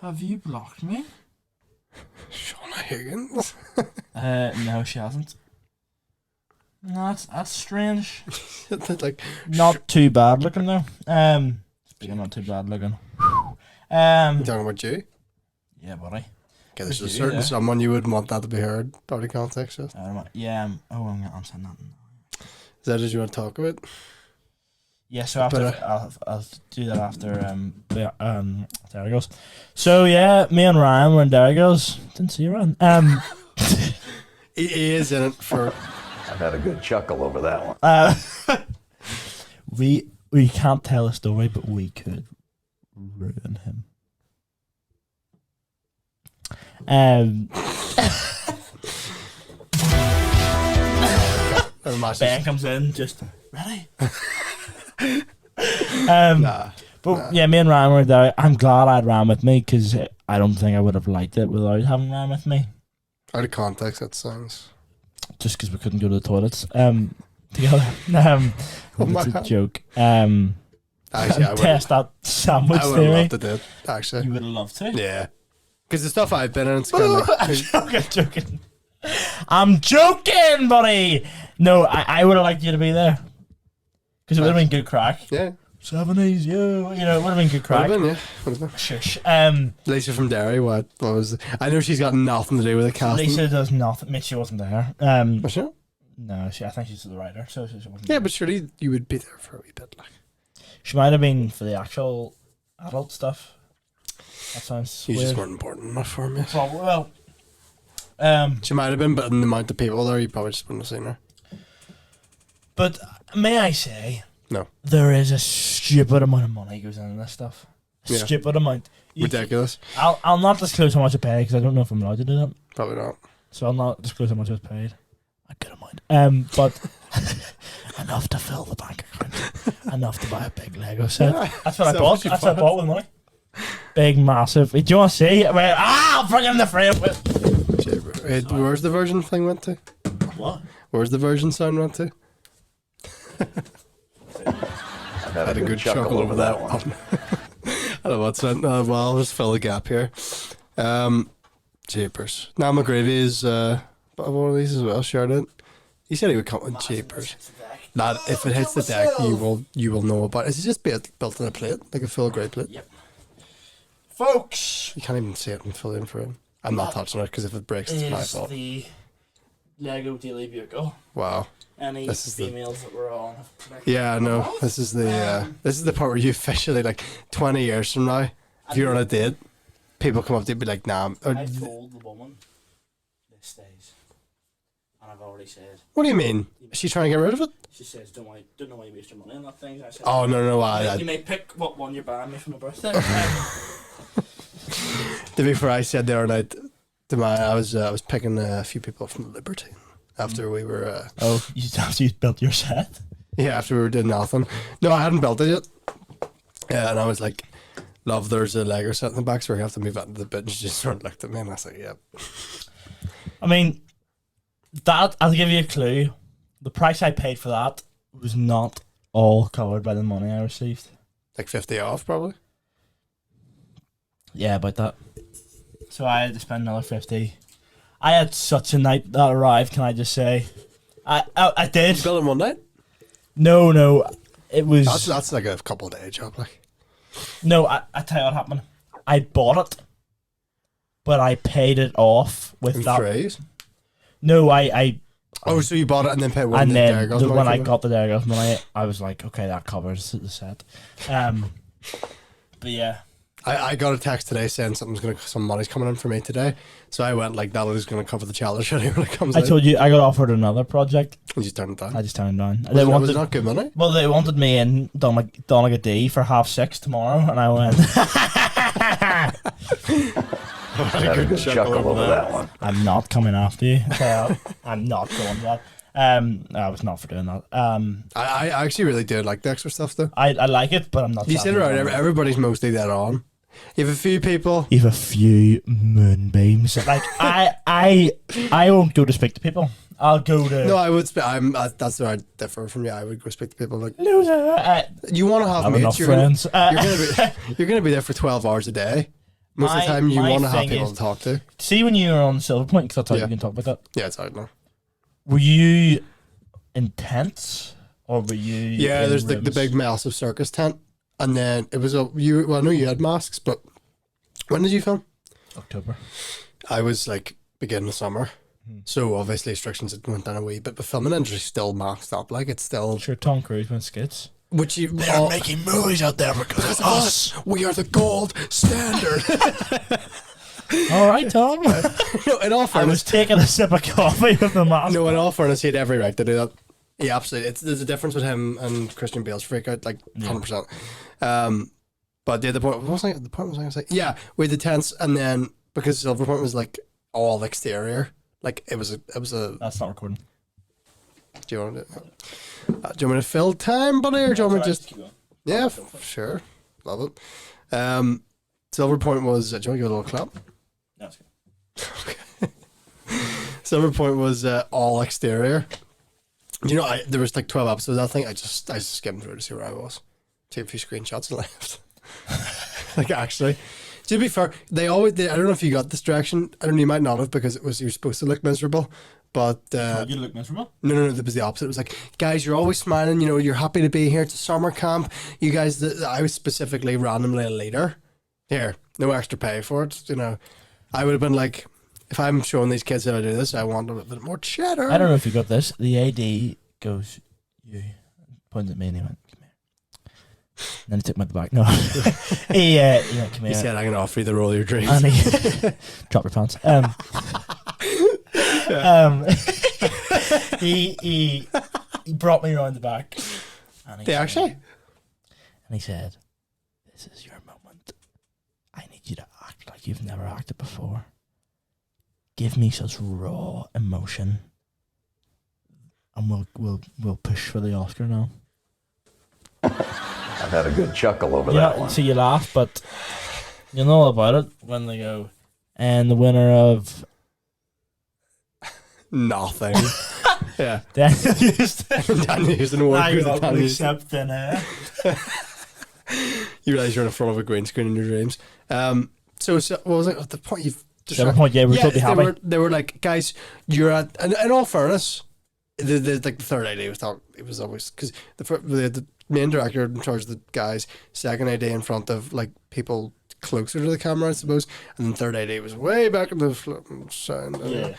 Have you blocked me? Shauna Higgins. No, she hasn't. No, that's strange. Like Not too bad looking though. Speaking of not too bad looking. you talking about you? Yeah, buddy. Okay, there's a You, certain yeah. someone you wouldn't want that to be heard. Out of context. Is Yeah. Oh, I'm gonna answer that. that as you want to talk about? Yeah, so after But, I'll do that after Derry Girls. So yeah, me and Ryan were in Derry Girls. Didn't see you, Ryan. He is in it for. I've had a good chuckle over that one. we can't tell a story, but we could ruin him. Ben comes in, just ready. Yeah, me and Ryan were there. I'm glad I had Ryan with me because I don't think I would have liked it without having Ryan with me. Out of context, that sounds. Just because we couldn't go to the toilets together. It's a joke. Actually, I test that sandwich would theory. have loved to do it, actually. You would have loved to. Yeah. Because the stuff I've been in, it's kind of like. I'm joking, buddy. No, I would have liked you to be there. Because it would have been good crack. Yeah. 70s, it would have been good crack. Would have been. Shush. Lisa from Derry, what was it? I know she's got nothing to do with the casting. Lisa does nothing. Mitch, she wasn't there. Was she? No, I think she's the writer, so she wasn't Yeah, there. but surely you would be there for a wee bit. Like. She might have been for the actual adult stuff. That sounds You weird. just weren't important enough for me. Probably, well, she might have been, but in the amount of people there, you probably just wouldn't have seen her. but may I say, No. there is a stupid amount of money goes into this stuff. Yeah. Stupid amount. Ridiculous. I'll not disclose how much I paid because I don't know if I'm allowed to do that. Probably not. So I'll not disclose how much I was paid. A good amount. But enough to fill the bank account. Enough to buy a big Lego set. That's what I bought. That's what I bought with money. Big, massive. Do you want to see? I'll bring in the frame with. Where's the version thing went to? What? Where's the version sound went to? I've Had a good chuckle over that one. I don't know what's that. Well, I'll just fill the gap here. Japers. Now McGravy is one of these as well. Shared it. He said he would come with Japers. Lad, if it hits the deck, you will know about it. Is it just built in a plate, like a full grey plate? Yep. Folks, You can't even see it and fill in for it. I'm not touching it because if it breaks, it's my is fault. the Lego Daily Bugle. Wow. Any This is the- females that were on have predicted. Yeah, no. This is the part where you officially, like 20 years from now, if you're on a date, people come up to you and be like, nah. Or, I've told the woman this stays, and I've already said. what do you mean? Is she trying to get rid of it? She says, "Don't know why you waste your money on that thing." I said, Oh, no. You may pick what one you're buying me for my birthday. To be fair, I said the other night to I was picking a few people from Liberty after we were you built your set. after we were doing nothing. No, I hadn't built it yet. Yeah, and I was like, "Love, there's a Lego set in the back, so we have to move out into the bit." And she just sort of looked at me, and I was like, "Yep." I mean, that I'll give you a clue. The price I paid for that was not all covered by the money I received. Like 50 off, probably. Yeah, about that. So I had to spend another 50. I had such a night that arrived. Can I just say, I did. Did you build it in one night? No, it was That's like a couple of day job, like. no. I tell you what happened. I bought it, but I paid it off with In that. phrase. No, I Oh, so you bought it and then paid one and of the then Derry Girls when money I for it? got the Derry Girls money, I was like, okay, that covers the set. But yeah, I got a text today saying some money's coming in for me today. So I went like, that is going to cover the challenge when it comes I out. told you I got offered another project. You just turned it down. I just turned it down. Was it not good money? Well, they wanted me in Donegal D for 6:30 tomorrow, and I went. I've had a good chuckle over that one. I'm not coming after you. I'm not going to that. I was not for doing that. I actually really do like the extra stuff though. I like it, but I'm not. You sit around, everybody's mostly dead on. You have a few people. You have a few moonbeams. Like I won't go to speak to people. I'll go to. No, I would. That's where I differ from you. I would go speak to people like. Loser. You want to have enough mates. friends. You're gonna be there for 12 hours a day. Most of the time, you my want to have thing people is- to talk to. See, when you were on Silver Point, because I thought Yeah. you can talk about that. Yeah, it's out now. Were you intense, or were you? Yeah, in there's the rooms? big massive circus tent, and then it was Well, I know you had masks, but when did you film? October. I was like beginning of summer, so obviously restrictions had went down a wee bit, but filming industry's still masked up. Like it's still Sure, Tom Cruise went skits. which you They're making movies out there because of us. We are the gold standard. All right, Tom. No, in all I was fairness, taking a sip of coffee with the mask. no, in all fairness, he had every right to do that. Yeah, absolutely. There's a difference with him and Christian Bale's freak out, like 100%. But the point was I going to say? Yeah, with the tents, and then because Silver Point was like all exterior, like it was a. That's not recording. Do you want to? Do you want me to fill time, buddy, or do you want me to just? Yeah, sure, love it. Silver Point was. Do you want to give it a little clap? That's good. Silver Point was all exterior. You know, there was like 12 episodes. I think I just skimmed through to see where I was. Take a few screenshots and left. Like actually, to be fair, I don't know if you got this direction. I don't know, you might not have, because you're supposed to look miserable. But you look miserable? No, that was the opposite. It was like, guys, you're always smiling. You know, you're happy to be here. It's a summer camp. You guys, I was specifically randomly a leader. Here, no extra pay for it. You know, I would have been like, if I'm showing these kids how to do this, I want a bit more cheddar. I don't know if you got this. The AD goes, you pointed at me and he went, come here. And then he took me at the back. No, he went, come here. He said, I'm going to offer you the role of your dreams. And he drop your pants. He brought me around the back. And he actually? And he said, "This is your moment. I need you to act like you've never acted before. Give me such raw emotion, and we'll push for the Oscar now." I've had a good chuckle over that one. So you laugh, but you know about it when they go, and the winner of nothing. Yeah. Daniel Houston award. Except in You realise you're in front of a green screen in your dreams. So what was it? At the point you've just the point, yeah, we're totally happy. They were like, guys, you're at. And in all fairness, the third AD was thought it was always because the main director in charge of the guys, second AD in front of like people closer to the camera, I suppose, and then third AD was way back in the sound. Yeah.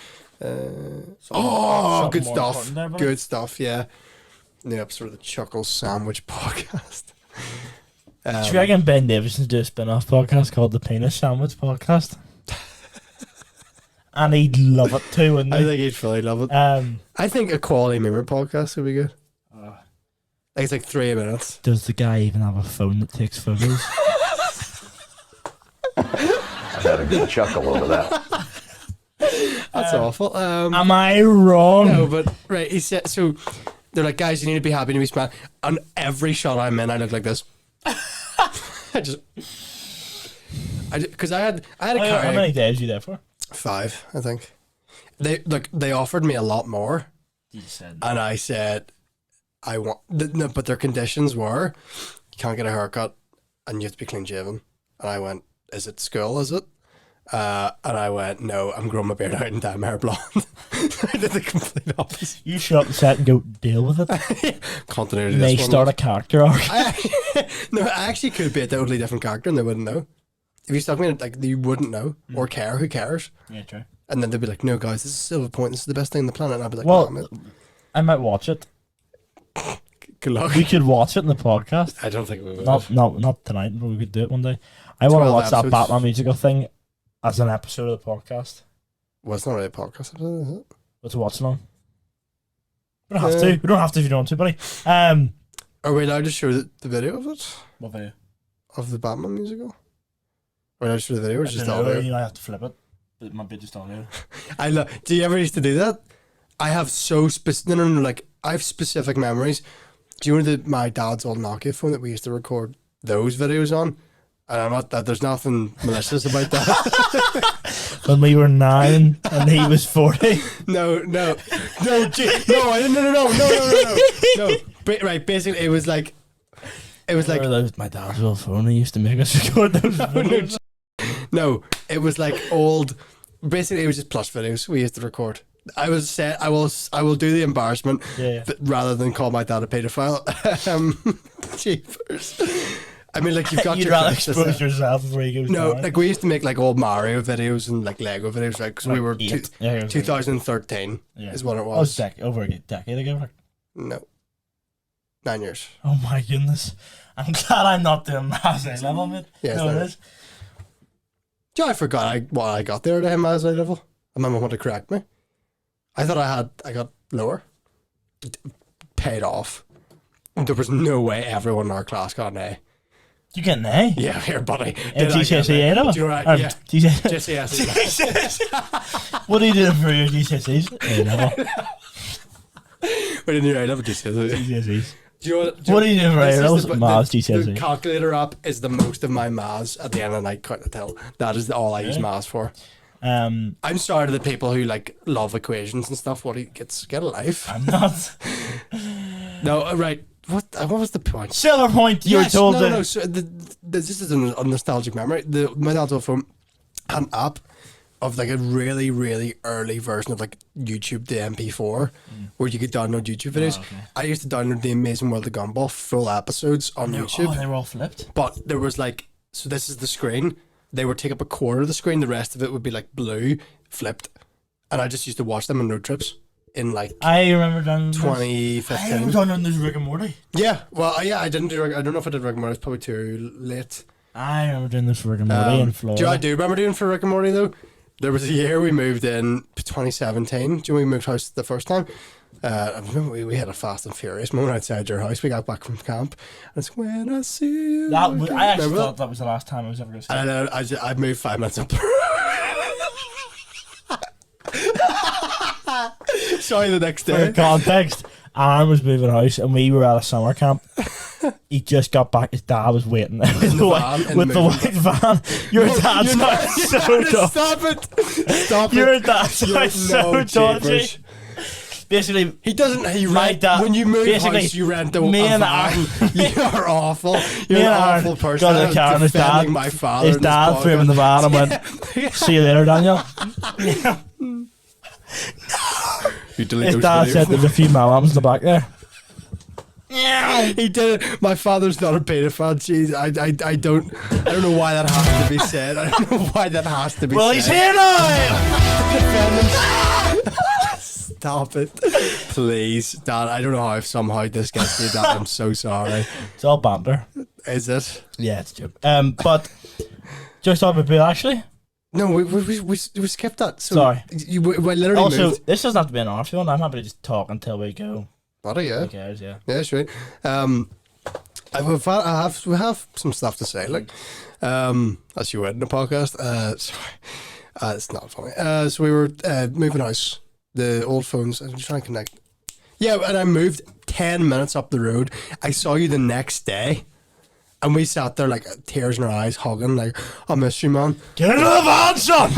Good stuff. Good stuff. Yeah. The episode of the Chuckle Sandwich podcast. Do you reckon Ben Davison's do a spin-off podcast called the Penis Sandwich Podcast? And he'd love it too, wouldn't he? I think he'd fully love it. I think a quality mirror podcast would be good. Like it's like 3 minutes. Does the guy even have a phone that takes photos? I've had a good chuckle over that. That's awful. Am I wrong? No, but right, he said so. They're like, guys, you need to be happy to be smiling. On every shot I'm in, I look like this. Because I had a carry. How many days are you there for? 5, I think. They offered me a lot more, and I said, I want no, but their conditions were, you can't get a haircut, and you have to be clean shaven. And I went, is it school? Is it? And I went, no, I'm growing my beard out and dye my hair blonde. I did the complete opposite. You show up the set and go, deal with it. Continuity. You may start a character arc. I actually could be a totally different character and they wouldn't know. If you stuck me in it, like, you wouldn't know or care. Who cares? Yeah, true. And then they'd be like, no, guys, this is Silver Point. This is the best thing on the planet. And I'd be like, well, oh, I might watch it. Good luck. We could watch it in the podcast. I don't think we would. Not tonight, but we could do it one day. I want to watch that Batman musical thing as an episode of the podcast. Well, it's not really a podcast episode, is it? What's a watch along? We don't have to. We don't have to if you don't want to, buddy. Are we allowed to show the video of it? What video? Of the Batman musical? Are we allowed to show the video or just audio? audio? You might have to flip it. It might be just audio. Do you ever used to do that? I have so specific. No, like, I have specific memories. Do you know my dad's old Nokia phone that we used to record those videos on? And I'm not that. There's nothing malicious about that. When we were 9 and he was 40. No. No. Right. Basically, it was like. My dad's old phone. He used to make us record those videos. No, it was like old. Basically, it was just plush videos we used to record. I will do the embarrassment, but rather than call my dad a paedophile. Jeepers. I mean, like, you've got You'd your rather expose yourself before he goes down. like, we used to make like old Mario videos and like Lego videos, right? Because we were 2013 is what it was. Over a decade ago. Like. No, 9 years. Oh my goodness! I'm glad I'm not doing maths A level, mate. Yes, no, it is. I forgot what I got there to him as A level. And my mum wanted to correct me. I thought I got lower. paid off. There was no way everyone in our class got an A. You get an A? Yeah, here, buddy. And GCSE A level? Do you know what? Or Yeah. GCSE. What are you doing for your GCSEs? A level. We didn't do A level GCSE. GCSEs. Do you know What are you doing for A this is levels? the- Maths The GCSE. calculator app is the most of my maths at the end of the night, can't tell. That is all I use maths for. I'm sorry to the people who like love equations and stuff. What get a life? I'm not. No, right. What was the point? Silver point, you were told no. So this is a nostalgic memory. My dad's old phone had an app of like a really, really early version of like YouTube to MP4 where you could download YouTube videos. okay. I used to download the Amazing World of Gumball full episodes on YouTube. Oh, they were all flipped. But there was like, so this is the screen. They would take up a quarter of the screen. The rest of it would be like blue, flipped. And I just used to watch them on road trips in like I remember down 2015. I remember down this Rick and Morty. Yeah, well, yeah, I didn't do. I don't know if I did Rick and Morty. It's probably too late. I remember doing this for Rick and Morty in Florida. I do remember doing for Rick and Morty though. There was a year we moved in 2017. Do you know we moved house the first time? I remember we had a Fast and Furious moment outside your house. We got back from camp, and it's when I see you. That was, I actually Remember thought that was the last time I was ever going to see And it. then I moved 5 minutes up. Sorry, the next For day. context, Aaron was moving house and we were at a summer camp. He just got back. His dad was waiting there with the white van. Your dad sounds so dodgy. Stop it! Stop it! Your dad sounds so dodgy. Basically, He doesn't. He My rent dad- when you move basically, house, you rent a me and van. You're awful. You're me an and awful Aaron person. got in the car and his Defending dad, my father. his in this dad threw him in the podcast. van and went, "See you later, Daniel." You delete His those dad videos. said there's a few malams in the back there. He did it. My father's not a paedophile. Jeez, I don't know why that has to be said. I don't know why that has to be Well, said. he's here now. Stop it, please, Dad. I don't know how somehow this gets me. Dad, I'm so sorry. It's all banter. Is it? Yeah, it's true. But just talk about Bill actually. No, we skipped that. So Sorry. we literally Also, moved. this doesn't have to be an hour if you want. I'm happy to just talk until we go. What are you? Who cares? Yeah. Yeah, sure. We have some stuff to say, like, as you would in the podcast. Sorry, it's not funny. So we were moving house. The old phones. I'm trying to connect. Yeah, and I moved 10 minutes up the road. I saw you the next day, and we sat there like tears in our eyes, hugging, like, "I miss you, man. Get into the van, son.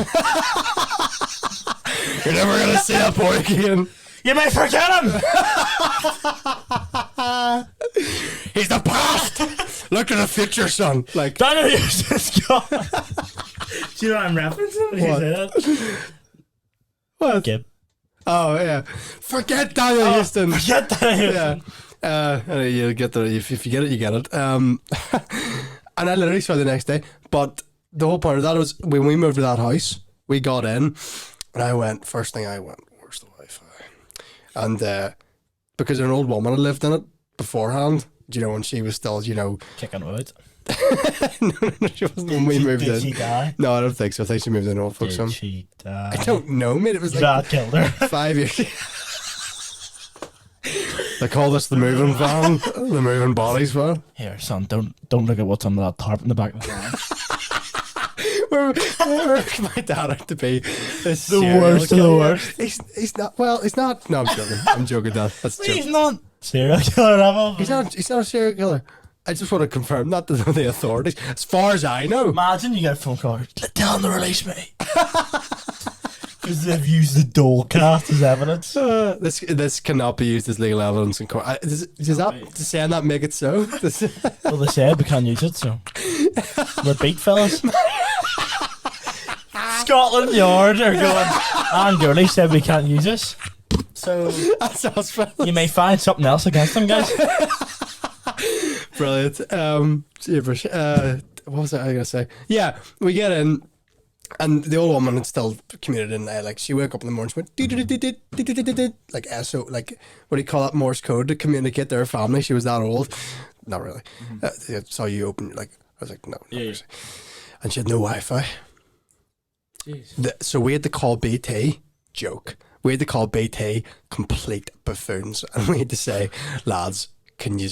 You're never gonna see that boy again. You may forget him." He's the past. Look at the future, son. Like, Daniel Houston's gone. Do you know what I'm referencing when you What? say that? what? Gib. Oh yeah. Forget Daniel Houston. Forget Daniel Houston. Yeah. You'll get the if you get it, you get it. And I literally saw it the next day. But the whole point of that was when we moved to that house, we got in, and I went first thing. I went, "Where's the Wi-Fi?" And because an old woman had lived in it beforehand, you know, when she was still, you know, Kicking wood. no, she wasn't when we moved Did in. she die? No, I don't think so. I think she moved in old folks' home. Did she die? I don't know, mate. It was Your like dad killed her. 5 years. They call this the moving van, the moving bodies van. Here, son, don't look at what's under that tarp in the back of the van. Where my dad had to be The worst of the worst. He's not. Well, he's not. No, I'm joking. I'm joking, Dad. That's He's true. not serial killer level. He's not. He's not a serial killer. I just want to confirm that to the authorities. As far as I know. Imagine you get a phone call. Tell them to release me. Because they've used the Dolecast as evidence. This cannot be used as legal evidence in court. Does saying that make it so? Well, they said we can't use it, so we're beat, fellas. Scotland Yard are going. And Gurley said we can't use this, so That's us, fellas. you may find something else against them, guys. Brilliant. What was I going to say? Yeah, we get in, and the old woman had still commuted in there. Like, she woke up in the morning, she went, like, SO, like, what do you call that, Morse code to communicate to her family. She was that old. Not really. Saw you open, like, I was like, no. Yeah. And she had no Wi-Fi. So we had to call BT joke. We had to call BT complete buffoons, and we had to say, lads, can you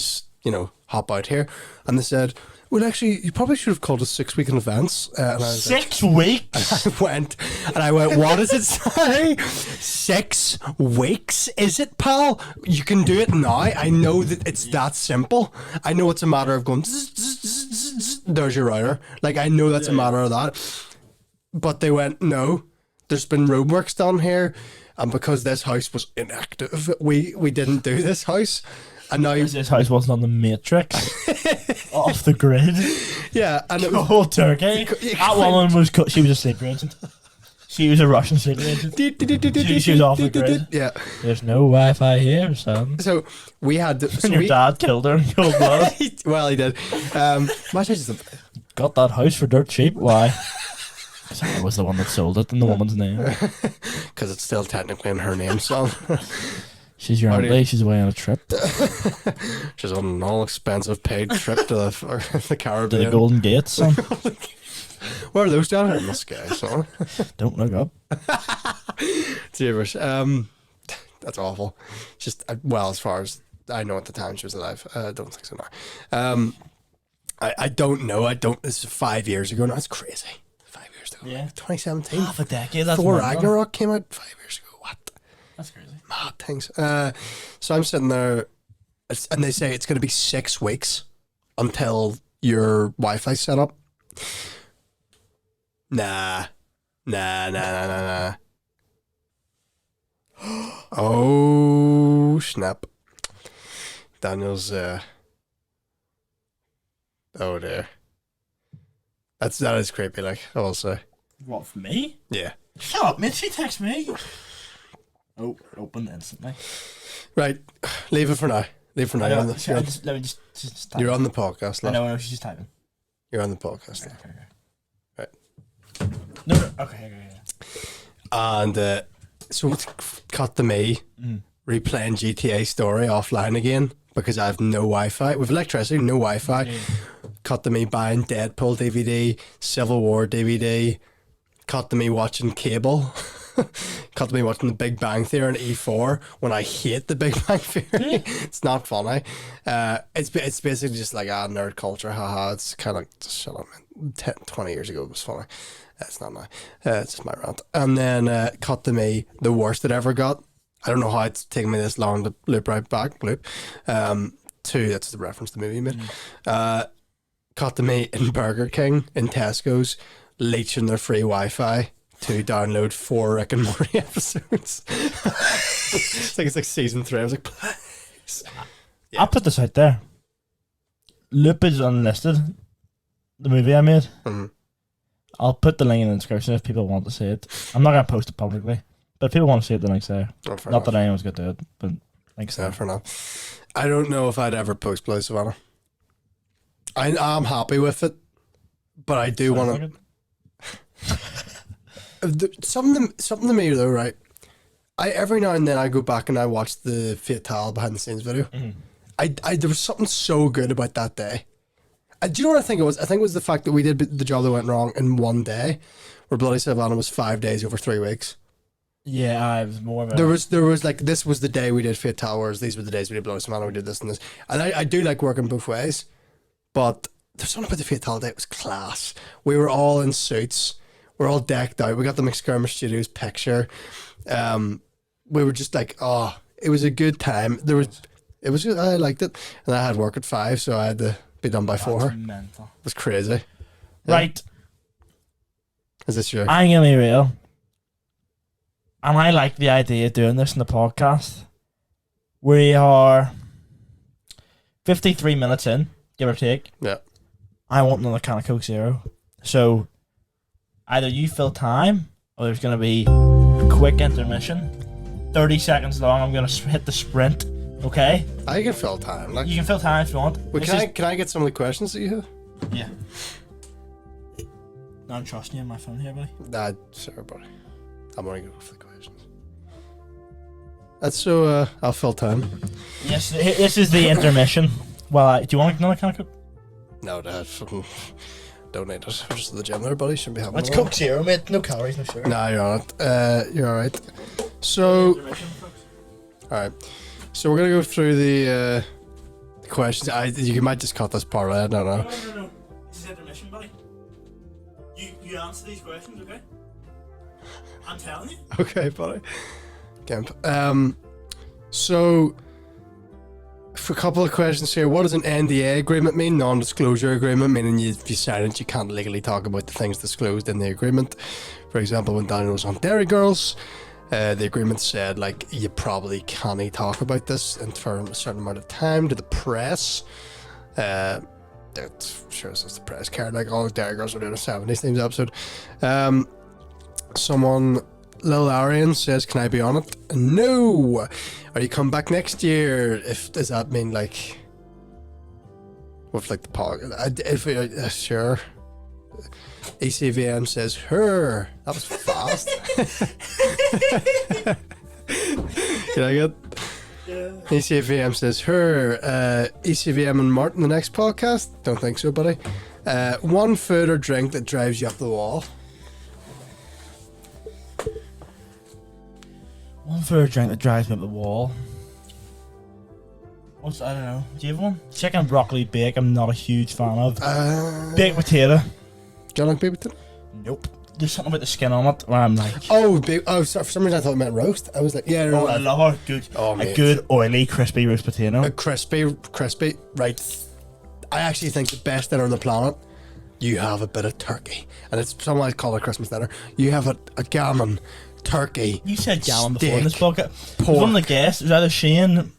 hop out here? And they said, well, actually, you probably should have called us 6 weeks in advance. And I was 6 weeks? I went, what does it say? 6 weeks? Is it, pal? You can do it now. I know that it's that simple. I know it's a matter of going, there's your router. Like, I know that's a matter of that. But they went, no, there's been roadworks done here. And because this house was inactive, we didn't do this house. And now this house wasn't on the Matrix, off the grid. Yeah, and it was cold turkey. That woman was she was a sleeper agent. She was a Russian sleeper agent. She was off the grid. Yeah, there's no Wi-Fi here, son. So we had. And your dad killed her in cold blood. Well, he did. Got that house for dirt cheap. Why? Because I was the one that sold it in the woman's name. Because it's still technically in her name, son. She's your auntie. She's away on a trip. She's on an all-expensive paid trip to the Caribbean. To the Golden Gate, son. Where are those down here in the sky, son? Don't look up. Jeebers. That's awful. Just, well, as far as I know at the time she was alive. I don't think so now. I don't know. This is 5 years ago now. It's crazy. 5 years ago. Yeah. 2017. Half a decade. That's Thor Ragnarok came out 5 years ago. What? That's crazy. Mad things. So I'm sitting there, and they say it's going to be 6 weeks until your Wi-Fi's set up. Nah. Oh, snap. Daniel's, oh dear. That is creepy, like, I will say. What, for me? Yeah. Shut up, Mitzi, text me. Oh, open instantly. Right, leave it for now. Let me just type. You're on the podcast, love. I know, she's just typing. You're on the podcast. Okay. Right. No, okay. And so it's cut to me replaying GTA Story offline again because I have no Wi-Fi. With electricity, no Wi-Fi. Yeah. Cut to me buying Deadpool DVD, Civil War DVD. Cut to me watching cable. Cut to me watching The Big Bang Theory on E4 when I hate The Big Bang Theory. It's not funny. It's basically just like nerd culture. Haha. It's kind of like, shut up, man. 20 years ago it was funny. It's not now. It's just my rant. And then cut to me the worst it ever got. I don't know how it's taken me this long to loop right back. To that's the reference to the movie you made. Cut to me in Burger King in Tesco's leeching their free Wi-Fi to download 4 Rick and Morty episodes. it's like season 3. I was like, please. Yeah. I'll put this out there. Loop is unlisted. The movie I made. Mm-hmm. I'll put the link in the description if people want to see it. I'm not going to post it publicly, but if people want to see it, the link's there. Not that anyone's going to do it, but link's there. For now. I don't know if I'd ever post Blue Savannah. I'm happy with it, but I do want to. Something to me though, right? Every now and then I go back and I watch the Fatale behind the scenes video. Mm-hmm. There was something so good about that day. Do you know what I think it was? I think it was the fact that we did the job that went wrong in one day, where Bloody Savannah was 5 days over 3 weeks. Yeah, it was more of a... There was like, this was the day we did Fatale, whereas these were the days we did Bloody Savannah, we did this and this. And I do like working both ways, but there's something about the Fatale day, it was class. We were all in suits, we're all decked out, we got the McSkirmish Studios picture. We were just like, oh, it was a good time. It was good, I liked it. And I had work at 5, so I had to be done by 4. Mental. It was crazy. Right. Is this your... I'm going to be real. And I like the idea of doing this in the podcast. We are 53 minutes in, give or take. Yeah. I want another can of Coke Zero. So either you fill time, or there's going to be a quick intermission. 30 seconds long. I'm going to hit the sprint. Okay? I can fill time. Like, you can fill time if you want. Well, can I get some of the questions that you have? Yeah. No, I'm trusting you on my phone here, buddy. Nah, sorry, buddy. I'm only going to go for the questions. That's so, I'll fill time. Yes, this is the intermission. Well, do you want another can of Coke? No, Dad. don't eat it. We're just at the gym there, buddy. Shouldn't be having It's it. Coke Zero, mate. No calories, no sugar. Nah, you're on it. You're alright. So, alright. So we're gonna go through the questions. You might just cut this part out. I don't know. No. This is intermission, buddy. You answer these questions, okay? I'm telling you. Okay, buddy. Gimp. So, for a couple of questions here, what does an NDA agreement mean? Non-disclosure agreement, meaning you silent, you can't legally talk about the things disclosed in the agreement. For example, when Daniel was on Derry Girls, the agreement said, like, you probably can't talk about this for a certain amount of time to the press. That shows us the press cared, like all the Derry Girls are doing a 70s themes episode. Someone, Lil Arian says, can I be on it? No! Are you come back next year? Does that mean, like, with, like, the pod? Sure. ECVM says, her. That was fast. Did I get? Yeah. ECVM says, her. ECVM and Martin, the next podcast? Don't think so, buddy. One food or drink that drives you up the wall. One food or drink that drives me up the wall. I don't know. Do you have one? Chicken and broccoli bake, I'm not a huge fan of. Baked potato. Do you like baked potato? Nope. There's something about the skin on it where I'm like... sorry, for some reason I thought it meant roast. I was like, yeah, no, I love a good, good oily, crispy roast potato. A crispy, right. I actually think the best dinner on the planet, you have a bit of turkey. And it's sometimes called a Christmas dinner. You have a gammon, turkey. You said gammon before in this steak, podcast. pork. One of the guests, it was either Shane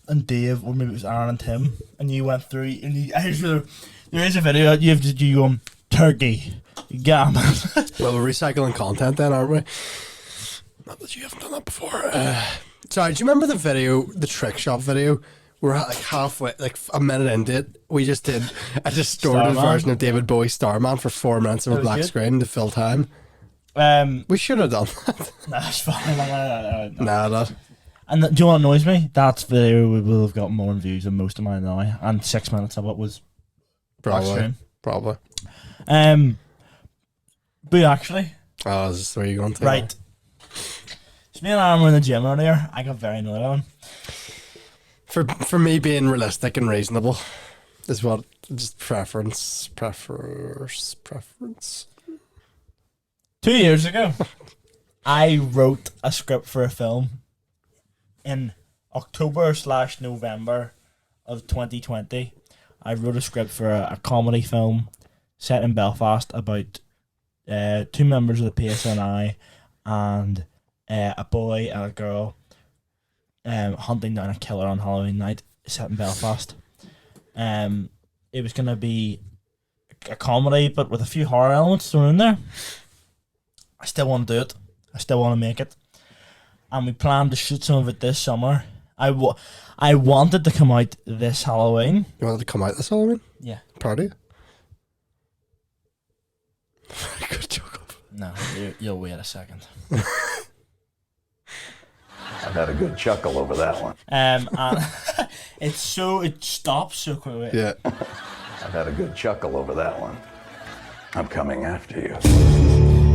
and Dave, or maybe it was Aaron and Tim, and you went through, and there is a video, you go, turkey, gammon. Well, we're recycling content then, aren't we? Not that you haven't done that before. Sorry, do you remember the video, the trick shop video? We're like halfway, like a minute into it. We just did a distorted version of David Bowie's Starman for 4 minutes of a black screen to fill time. We should have done that. Nah, it's fine. Nah, that. And do you know what annoys me? That video we will have got more views than most of mine now, and 6 minutes of it was Probably. But actually, this is where you're going to. right. So me and Aaron were in the gym earlier. I got very annoyed at him. For me, being realistic and reasonable is what just preference. 2 years ago, I wrote a script for a film in October/November of 2020. I wrote a script for a comedy film set in Belfast about 2 members of the PSNI and a boy and a girl hunting down a killer on Halloween night, set in Belfast. It was going to be a comedy, but with a few horror elements thrown in there. I still want to do it. I still want to make it. And we planned to shoot some of it this summer. I wanted to come out this Halloween. You wanted to come out this Halloween? Yeah. Party? Very good joke. No, you'll wait a second. I've had a good chuckle over that one. And it stops so quickly. Yeah. I've had a good chuckle over that one. I'm coming after you.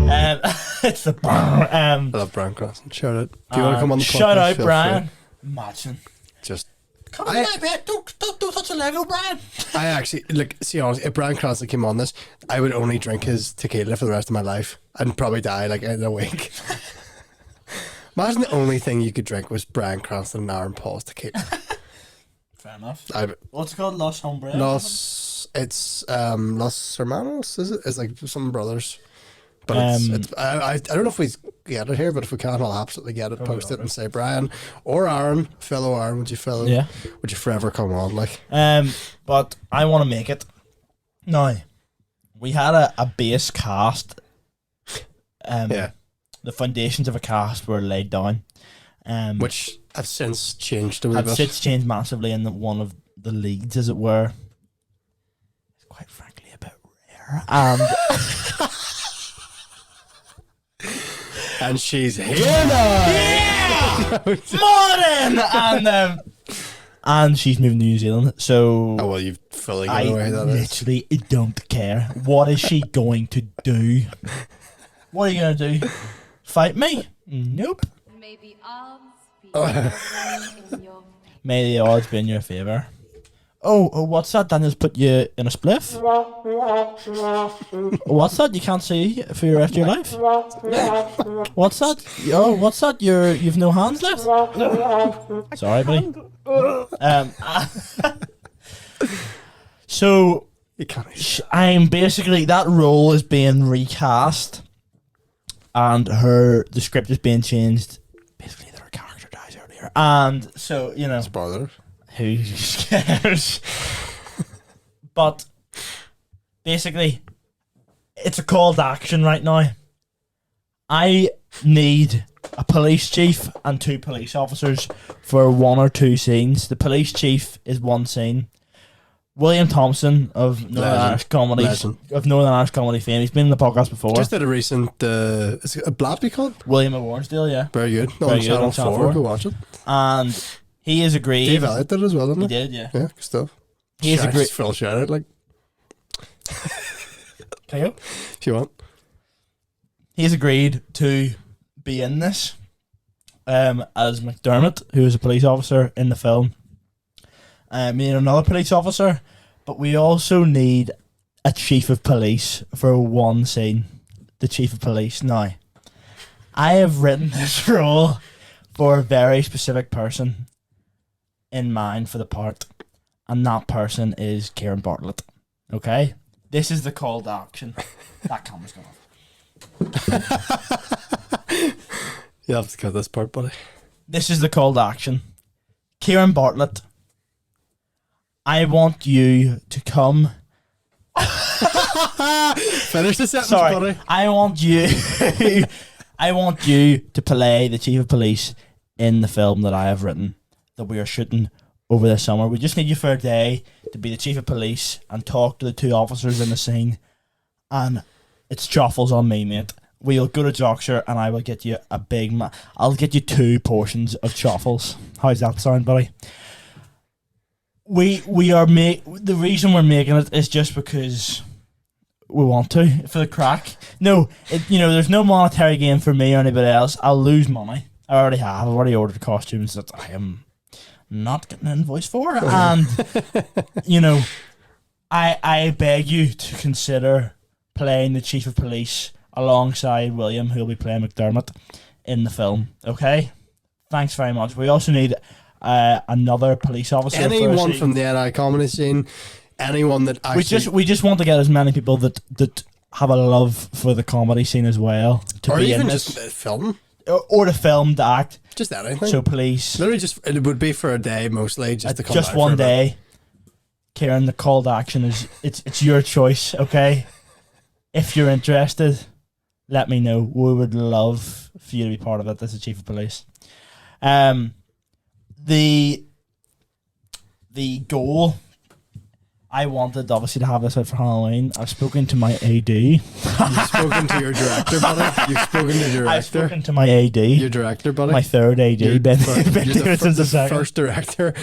It's the I love Brian Cranston. Shout out. Do you want to come on the podcast? Shout out, Brian. Imagine. Just. Come on, mate. Don't touch a Lego, Brian. I actually, see, honestly, if Brian Cranston came on this, I would only drink his tequila for the rest of my life. I'd probably die, like, in a week. Imagine the only thing you could drink was Brian Cranston and Aaron Paul's tequila. Fair enough. What's it called? Los Hombres? It's Los Hermanos, is it? It's like some brothers. But I don't know if we get it here, but if we can, I'll absolutely get it, post it and say, Brian or Aaron, fellow Aaron, would you forever come on? Like, but I want to make it. Now, we had a base cast. The foundations of a cast were laid down. Which have since changed a little bit. Have since changed massively, and one of the leads, as it were, is quite frankly a bit rare. And she's here now. Yeah, morning. And she's moving to New Zealand. So well, you've fully I get away that is. literally don't care. What is she going to do? What are you going to do? Fight me? Nope. May the odds be ever in your favor. May the odds be in your favour. Oh, what's that? Daniel's put you in a spliff? What's that? You can't see for the rest of your life? What's that? Oh, what's that? You've no hands left? Sorry, buddy. So, You can't. I'm basically, that role is being recast, and the script is being changed. Basically, her character dies earlier. And so, you know. Spoilers. Who cares? But basically, it's a call to action right now. I need a police chief and 2 police officers for 1 or 2 scenes. The police chief is 1 scene. William Thompson of Northern Irish comedy fame. He's been in the podcast before. Just did a recent, is it a Blappy called? William of Warnsdale, yeah. Very good. Very good, Channel on Channel 4. 4. Go watch it. And he is agreed. Dave Elliott did it as well, didn't He he? did, yeah. Yeah, good stuff. He is agreed. Full shout out, like, Can you? if you want. He's agreed to be in this as McDermott, who is a police officer in the film. We need another police officer, but we also need a chief of police for 1 scene. The chief of police. Now, I have written this role for a very specific person in mind for the part, and that person is Kieran Bartlett. Okay? This is the call to action. That camera's gone off. You have to cut this part, buddy. This is the call to action. Kieran Bartlett, I want you to come. Finish the sentence, Sorry, buddy. I want you. I want you to play the chief of police in the film that I have written that we are shooting over the summer. We just need you for a day to be the chief of police and talk to the 2 officers in the scene. And it's choffles on me, mate. We'll go to Yorkshire and I will get you a big. I'll get you 2 portions of choffles. How's that sound, buddy? We are the reason we're making it is just because we want to, for the crack. No, there's no monetary gain for me or anybody else. I'll lose money. I already have. I've already ordered costumes that I am not getting an invoice for, and I beg you to consider playing the chief of police alongside William, who will be playing McDermott in the film. Okay, thanks very much. We also need another police officer. Anyone from the NI comedy scene, anyone that actually... We just want to get as many people that have a love for the comedy scene as well to or be even in this. just film. Or the film to act. Just anything. So please. Literally it would be for a day mostly, just to come just down one for a bit. day. Kieran, the call to action is it's your choice, okay? If you're interested, let me know. We would love for you to be part of it as the chief of police. The goal, I wanted obviously to have this out for Halloween. I've spoken to my AD. You've spoken to your director, buddy. You've spoken to your director. I've spoken to my AD. Your director, buddy. My 3rd AD. You're Ben the Davidson's the second. first director.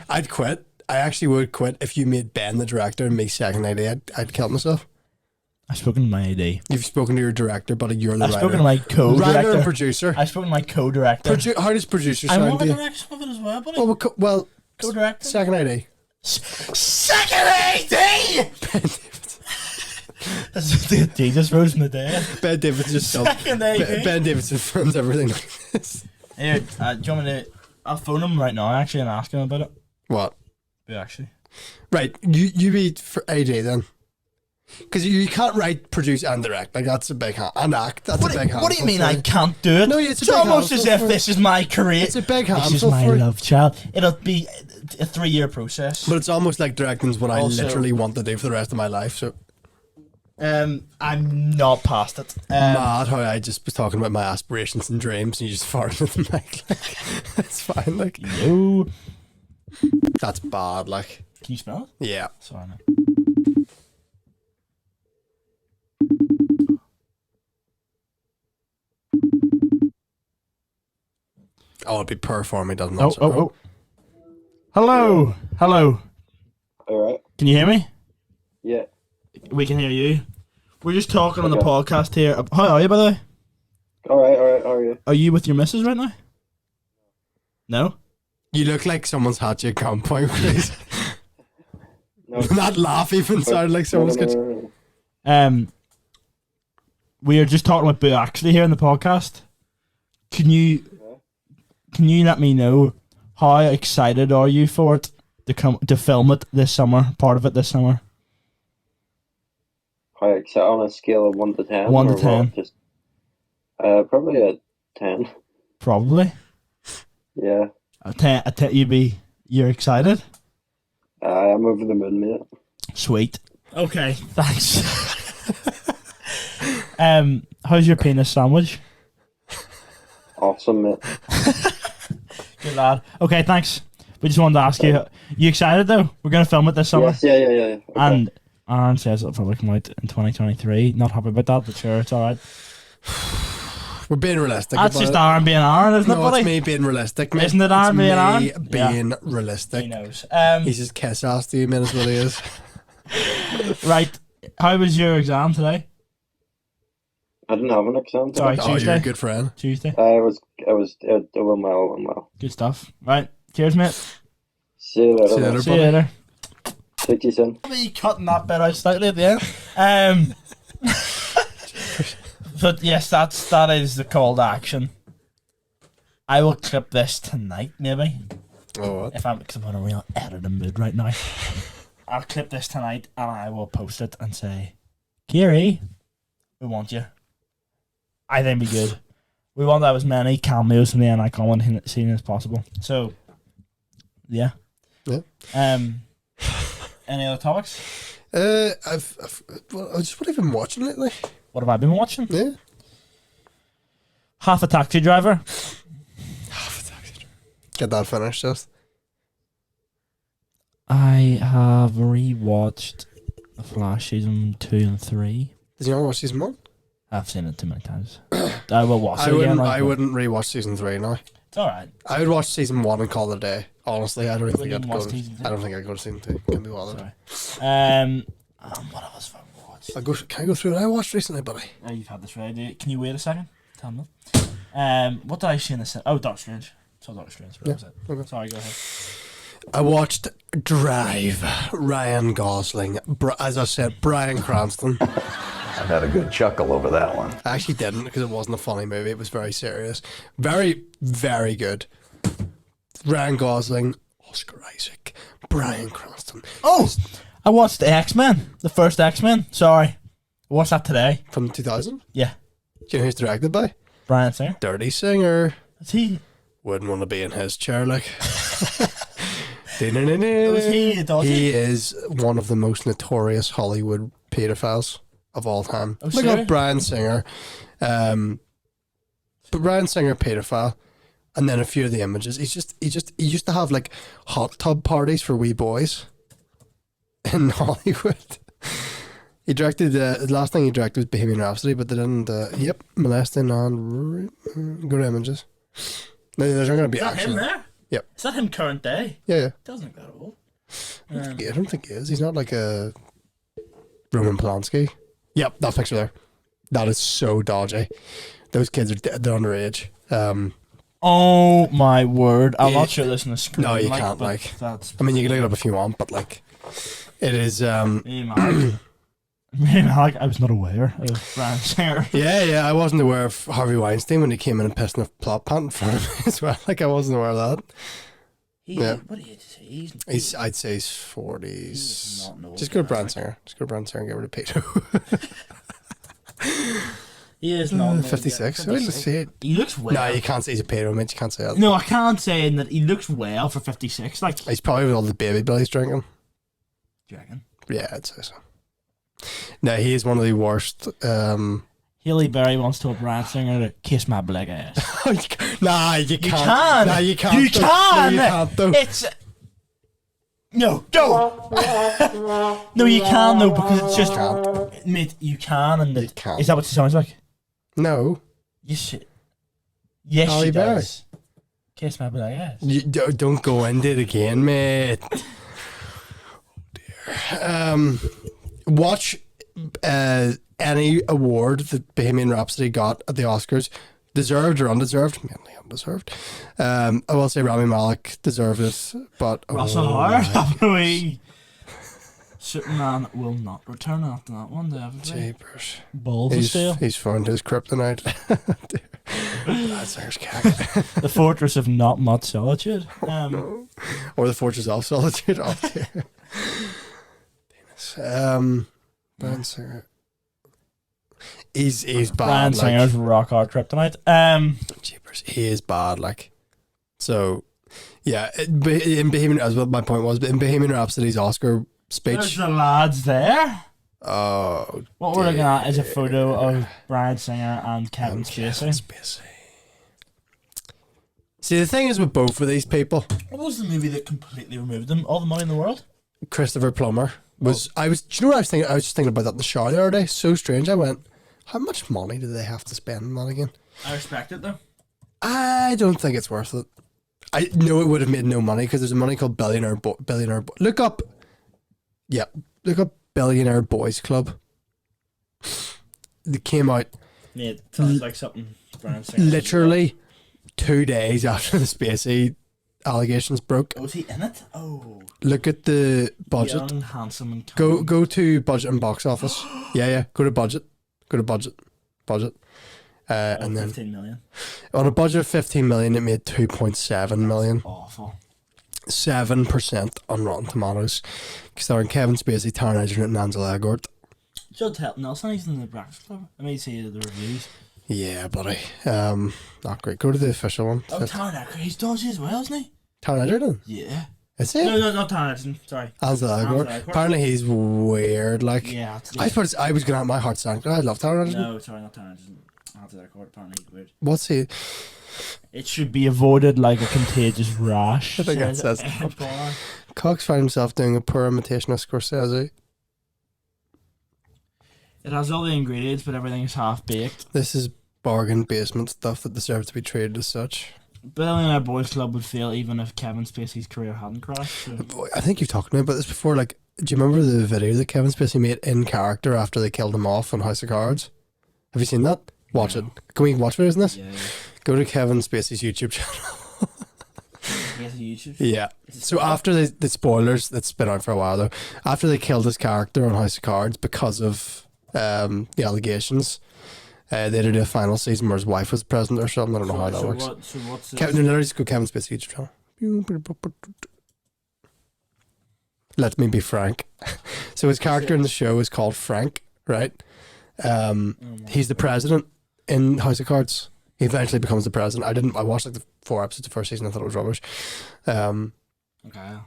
I'd quit. I actually would quit if you made Ben the director and me second AD. I'd kill myself. I've spoken to my AD. You've spoken to your director, buddy. You're the I've writer. spoken to my co-director. Writer and producer. I've spoken to my co-director. How does producer I sound want to a you? direction of it as well, buddy. Well, Co-director. second AD. Second AD! Jesus rose from the dead. Ben Davidson just Second AD. Ben Davidson films everything like this. Here, do you want me to... I'll phone him right now, actually, and ask him about it. What? Yeah, actually. Right, you be for AD then. Because you can't write, produce, and direct. Like, that's a big hand. And act, that's a big hand. What do you mean I can't do it? No, it's a It's big almost as handful if for- this is my career. It's a big This is handful my for- love child. It'll be a 3-year process. But it's almost like directing's what I Also- literally want to do for the rest of my life. So I'm not past it. mad how I just was talking about my aspirations and dreams and you just farted at the mic. Like, that's fine. Like, No. that's bad. Like, Can you smell it? yeah. Sorry, man. Oh, it'd be purr for me, doesn't it? Oh. Hello. All right. Can Can you hear me? Yeah. We can hear you. We're just talking on the podcast here. How are you, by the way? All right. How are you? Are you with your missus right now? No? You look like someone's had you at gunpoint, please. No. That laugh even sounded like someone's got you. We are just talking about Boo actually here in the podcast. Can you let me know how excited are you for it to film it this summer, part of it this summer? How excited on a scale of 1 to 10? 1 to or 10. what? Just probably a 10. Probably. Yeah. A 10, you're excited? I'm over the moon, mate. Sweet. Okay, thanks. How's your penis sandwich? Awesome, mate. Good lad. Okay, thanks. We just wanted to ask you excited though? We're gonna film it this summer. Yes, yeah. Okay. And Aaron says it'll probably come out in 2023. Not happy about that, but sure, it's alright. We're being realistic. That's just Aaron being Aaron, isn't it, No, buddy? it's me being realistic, mate. Isn't it Aaron being Aaron? It's me being realistic. He knows. He's just kiss ass to you, man, is what he is. Right. How was your exam today? I didn't have an exam. Sorry, Oh, Tuesday. you're a good friend. Tuesday. It went well. Good stuff. Right. Cheers, mate. See you later. See you mate. later. See you later. Speak to you soon. Me cutting that bit out slightly at the end. But yes, that is the call to action. I will clip this tonight, maybe. Oh, what? Because I'm in a real editing mood right now. I'll clip this tonight and I will post it and say, Kiri, we want you. I think it'd be good. We want to have as many cameos from the N-Icon scene as possible. So, yeah. Yeah. Any other topics? What have you been watching lately? What have I been watching? Yeah. Half a Taxi Driver. Get that finished, just. I have rewatched The Flash season 2 and 3. Did you not watch season 1? I've seen it too many times. I will watch it again. I wouldn't rewatch season 3 now. It's alright. I would watch season 1 and call it a day. Honestly, I don't even think wouldn't I'd watch go. season 2? I don't think I'd go to season 2. Can't be bothered. Sorry. What else have I watched? Can I go through what I watched recently, buddy? Oh, you've had this ready. Can you wait a second? Tell me. What did I see in this? Oh, Doctor Strange. Saw Doctor Strange. But that was it. Okay. Sorry, go ahead. I watched Drive. Ryan Gosling. As I said, Bryan Cranston. I've had a good chuckle over that one. I actually didn't because it wasn't a funny movie. It was very serious. Very, very good. Ryan Gosling, Oscar Isaac, Bryan Cranston. Oh, I watched the X-Men. The first X-Men. Sorry. I watched that today. From 2000? Yeah. Do you know who's directed by? Brian Singer. Dirty Singer. Is he? Wouldn't want to be in his chair, like. Was he a dodgy? He is one of the most notorious Hollywood pedophiles of all time. Oh, Look serious? up Bryan Singer. But Bryan Singer pedophile, and then a few of the images. He used to have like hot tub parties for wee boys in Hollywood. He directed the last thing he directed was Bohemian Rhapsody, but they didn't. Molesting and good images. No, there's not going to be Is that action. him there? Yep. Is that him current day? Yeah. Doesn't look that old. I don't think he is. He's not like a Roman Polanski. Yep, that picture there. That is so dodgy. Those kids are they're underage. Oh my word! I'm not sure this on the screen. No, you can't. but Like, that's. I mean, you can look it up if you want, but like, it is. Me, Malik, I was not aware of Bryan Singer. Yeah. I wasn't aware of Harvey Weinstein when he came in and pissed in a plot pant in front of me as well. Like, I wasn't aware of that. Yeah. What age is he? I'd say he's 40s. He's not no Just go to older, Bryan like. Singer. Just go to Bryan Singer and get rid of Peter. He is not 56. Wait, let's see it. He looks well. No, you can't say he's a pedo, mate. You can't say that. No, I can't say that he looks well for 56. Like, He's probably with all the baby billies drinking. do you reckon? Yeah, I'd say so. No, he is one of the worst. Haley Berry wants to Bryan Singer to kiss my black ass. Nah, you You can't. can. Nah, you can't. You though. can. No, you can't, though. It's. No, don't. No, you can though because it's just. Can't. Mate, you can and You can't. Is that what it sounds like? No. Yes. Yes, Halle she Berry. does. Kiss my black ass. You don't go into it again, mate. Oh, dear. Watch any award that Bohemian Rhapsody got at the Oscars, deserved or undeserved, mainly undeserved. I will say Rami Malek deserved it, but Russell Howard. Superman will not return after that one, definitely. Jeepers. Balls of steel. He's found his kryptonite. That's there's cack. The fortress of not much solitude. Or the fortress of solitude. Oh, dear. Penis. Brian Singer. He's bad. Brian Singer's rock hard kryptonite. Jeepers, he is bad. Like, so, yeah. In Bohemian, as what my point was, but in Bohemian Rhapsody's Oscar speech. There's the lads there. Oh, what we're looking at is a photo of Brian Singer and Kevin Spacey. See, the thing is with both of these people. What was the movie that completely removed them? All the Money in the World? Christopher Plummer was. Do you know what I was thinking? I was just thinking about that in the shower the other day. So strange. I went, how much money do they have to spend on that again? I respect it though. I don't think it's worth it. I know it would have made no money because there's a money called Billionaire. Look up Billionaire Boys Club. They came out. Yeah, it sounds like something Brian Singer. Literally 2 days after the Spacey allegations broke. Oh, was he in it? Oh. Look at the budget. Young, handsome, and Go to budget and box office. yeah. Go to budget. And then 15 million. On a budget of 15 million, it made 2.7 million. Awful. 7% on Rotten Tomatoes. Starring Kevin Spacey, Taron Egerton, and Ansel Elgort. Judd Nelson, he's in the Breakfast Club. I mean, see the reviews. Yeah, buddy. Not great. Go to the official one. Oh, Taron Egerton, he's dodgy as well, isn't he? Taron Egerton? Yeah. Is he? No, not Taron Egerton. Sorry. Ansel Elgort. Apparently he's weird. Like, yeah. I was gonna have my heart sank. I love Taron Egerton. No, sorry, not Taron Egerton. Ansel Elgort. Apparently he's weird. What's he? It should be avoided like a contagious rash. I think that says Cox found himself doing a poor imitation of Scorsese. It has all the ingredients, but everything is half baked. This is bargain basement stuff that deserves to be treated as such. Billionaire Boys Club would fail even if Kevin Spacey's career hadn't crashed. So. I think you've talked to me about this before. Like, do you remember the video that Kevin Spacey made in character after they killed him off on House of Cards? Have you seen that? Watch it. Can we watch videos in this? Yeah. Go to Kevin Spacey's YouTube channel. He has a YouTube? Yeah. So after the spoilers, that's been out for a while though, after they killed his character on House of Cards because of the allegations, they did a final season where his wife was present or something. I don't know how that works. What's Literally just go Kevin Spacey YouTube channel. Let me be Frank. So his character in the show is called Frank, right? He's the president in House of Cards. He eventually becomes the president. I watched like the 4 episodes of the first season. I thought it was rubbish. Okay.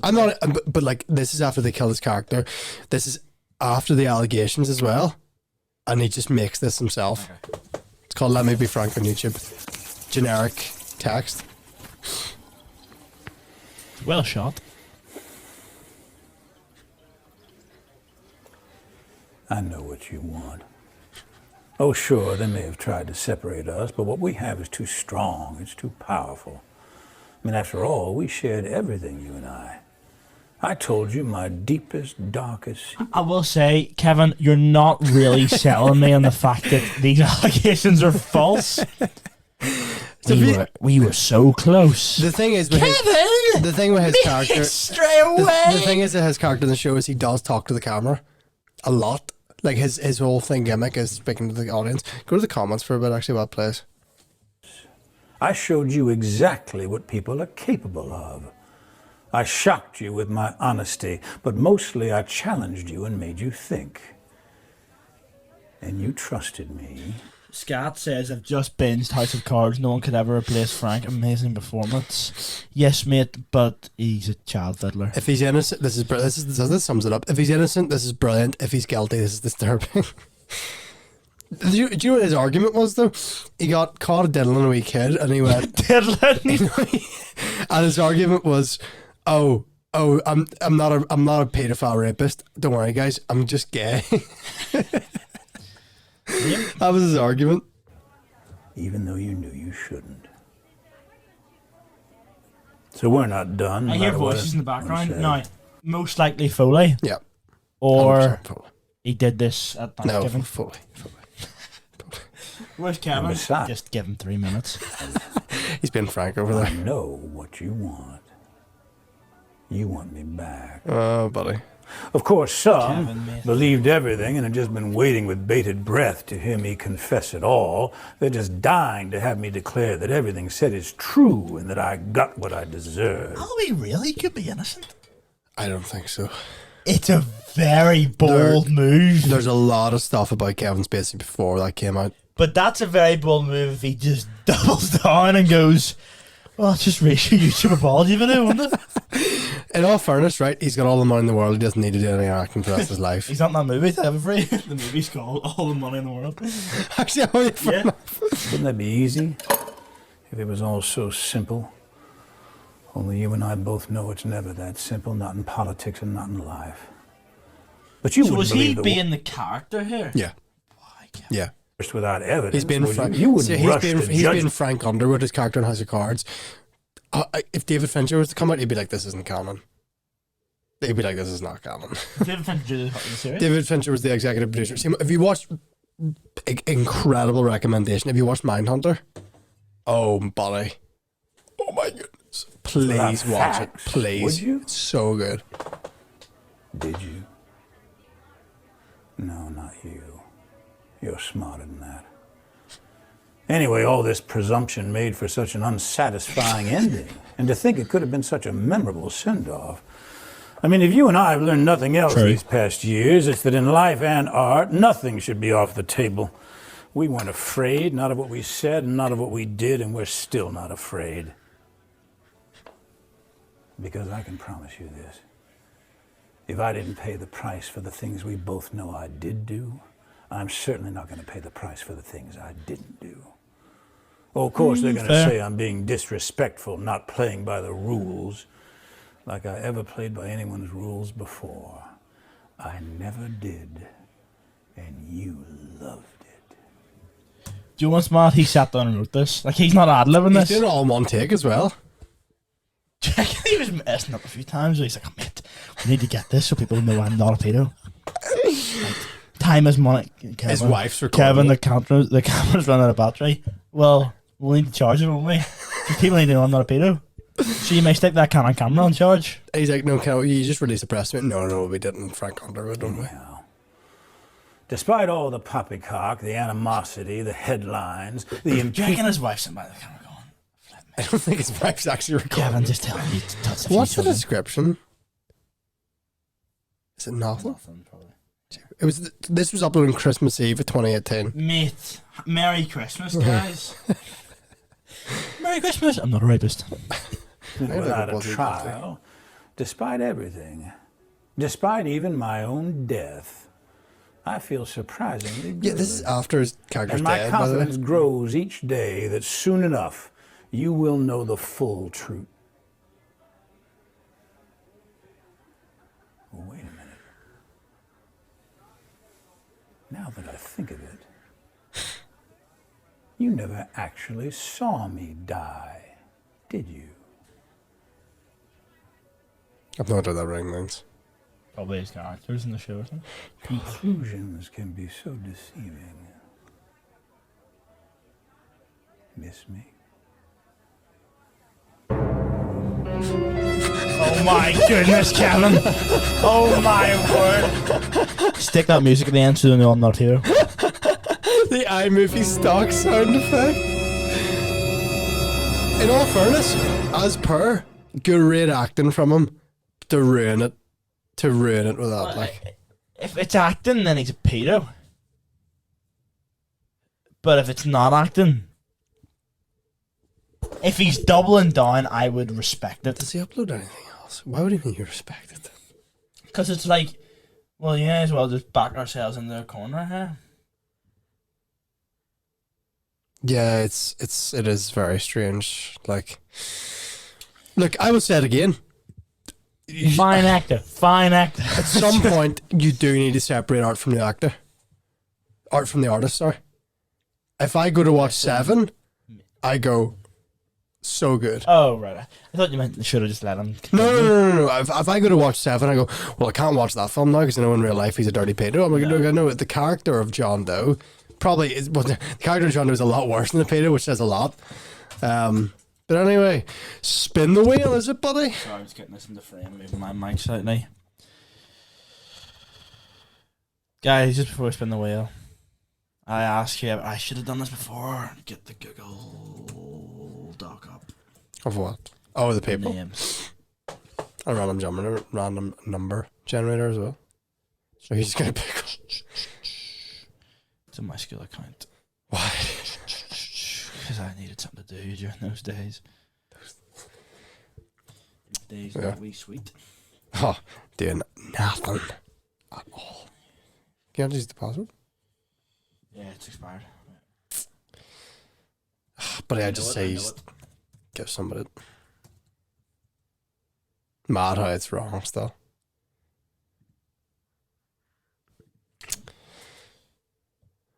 I'm not, but like this is after they kill his character. This is after the allegations as well, and he just makes this himself. Okay. It's called "Let Me Be Frank" on YouTube. Generic text. Well shot. I know what you want. Oh, sure, they may have tried to separate us, but what we have is too strong. It's too powerful. I mean, after all, we shared everything, you and I. I told you my deepest, darkest... I will say, Kevin, you're not really selling me on the fact that these allegations are false. We were so close. The thing is, Kevin! The thing with his character... Stray away! The thing is that his character in the show is he does talk to the camera a lot. Like his whole thing gimmick is speaking to the audience. Go to the comments for a bit, actually, while it plays. I showed you exactly what people are capable of. I shocked you with my honesty, but mostly I challenged you and made you think. And you trusted me. Scat says, I've just binged House of Cards. No one could ever replace Frank. Amazing performance. Yes, mate, but he's a child fiddler. If he's innocent, this sums it up. If he's innocent, this is brilliant. If he's guilty, this is disturbing. Do you know what his argument was though? He got caught diddling a wee kid, and he went diddling. And his argument was, "Oh, I'm not a paedophile rapist. Don't worry, guys. I'm just gay." That was his argument. Even though you knew you shouldn't. So we're not done. I hear voices in the background. No. Most likely Foley, Yeah. or 100% Foley. he did this at No, Thanksgiving. Foley. Where's Kevin? besides- Just give him 3 minutes. He's been frank over I there. know what you want. You want me back. Oh, buddy. Of course, some Kevin, mate. believed everything and had just been waiting with bated breath to hear me confess it all. They're just dying to have me declare that everything said is true and that I got what I deserve. Oh, he really could be innocent. I don't think so. It's a very bold move. There's a lot of stuff about Kevin Spacey before that came out. But that's a very bold move if he just doubles down and goes, well, it's just racial YouTube apology video, isn't it? In all fairness, right, he's got all the money in the world. He doesn't need to do any acting for the rest of his life. He's not in that movie, to have free. The movie's called All the Money in the World. Actually, Yeah. Wouldn't that be easy if it was all so simple? Only you and I both know it's never that simple, not in politics and not in life. But you So wouldn't was he E believe the being the character here? Yeah. Why, Kevin? Yeah. worst without evidence. He's been would Frank. you wouldn't See, rush to he's judge been Frank Underwood, his character in House of Cards. If David Fincher was to come out, he'd be like, "This isn't canon." He'd be like, "This is not canon." David Fincher did the series? David Fincher was the executive producer. See, if you watched, incredible recommendation. If you watched Mindhunter, oh buddy, oh my goodness, please watch it, facts, please. would you? It's so good. Did you? No, not you. You're smarter than that. Anyway, all this presumption made for such an unsatisfying ending. And to think it could have been such a memorable send-off. I mean, if you and I have learned nothing else True. these past years, it's that in life and art, nothing should be off the table. We weren't afraid, not of what we said, and not of what we did, and we're still not afraid. Because I can promise you this. If I didn't pay the price for the things we both know I did do, I'm certainly not going to pay the price for the things I didn't do. Oh, of course, they're going to fair. say I'm being disrespectful, not playing by the rules, like I ever played by anyone's rules before. I never did, and you loved it. Do you know what's mad? He sat down and wrote this. Like, he's not ad-libbing He's this. doing it all in one take as well. He was messing up a few times. He's like, oh, mate, we need to get this so people know I'm not a pedo. Like, time is money. Kevin, His wife's recording Kevin, it. the camera's running out of battery. Well, we'll need to charge it, won't we? Because people need to know I'm not a pedo. So you may stick that Canon camera on charge. He's like, "No, can you just release a press statement?" No, we didn't. Frank Underwood, don't we? Now, despite all the poppycock, the animosity, the headlines, the Do you impeachment... reckon his wife's sitting by the camera going, flip me? I don't think his wife's actually recording. Kevin, just tell me to touch a few What's the children. description? Is it nothing? Nothing, probably. It was. This was uploaded on Christmas Eve of 2018. Mate, Merry Christmas, guys. Merry Christmas. I'm not a rapist. without a wasn't trial, despite everything, despite even my own death, I feel surprisingly good. Yeah, this is after his character's And my dead, by the way. confidence grows each day that soon enough you will know the full truth. Oh, wait a minute. Now that I think of it, you never actually saw me die, did you? I've no idea what that ring means. Probably his characters in the show or something. Conclusions can be so deceiving. Miss me? Oh my goodness, Kevin. Oh my word. Stick that music at the end so they know I'm not here. The iMovie stock sound effect. In all fairness, as per, great acting from him to ruin it. To ruin it with that, like. If it's acting, then he's a pedo. But if it's not acting, if he's doubling down, I would respect it. Does he upload anything else? Why would he think you respect it? Because it's like, well, you may as well just back ourselves into a corner here. Yeah, it is very strange. Like, look, I will say it again. Fine actor. Fine actor. At some point, you do need to separate art from the actor. Art from the artist, sorry. If I go to watch Seven, I go, So good. Oh, right. I thought you meant they should have just let him No. If I go to watch Seven, I go, well, I can't watch that film now because I know in real life he's a dirty pedo. I'm like, no, I know the character of John Doe probably is. Well, the character of John Doe is a lot worse than the pedo, which says a lot. But anyway, spin the wheel, is it, buddy? Sorry, I was getting this in the frame, moving my mic slightly. Guys, just before we spin the wheel, I ask you, I should have done this before. Get the Google Doc up. Of what? Oh, the people. Names. A random number generator as well. So he's gonna pick up. It's in my school account. Why? Because I needed something to do during those days. Days Yeah. that wee sweet. Oh, doing nothing at all. Can I use the password? Yeah, it's expired. But I just say he's give somebody. Mad how it's wrong still.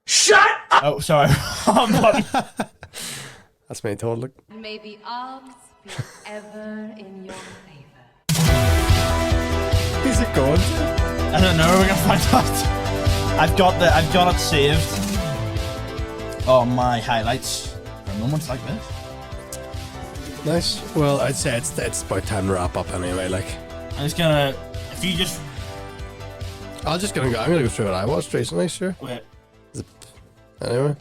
Shut up! Oh, sorry. That's me totally. May the odds be ever in your favor. Is it going? I don't know, we're gonna find out. I've got it saved on my highlights for moments like this. Nice. Well, I'd say it's about time to wrap up anyway. Like, I'm just gonna, if you just I'm gonna go through what I watched recently. Sure. wait. Anyway,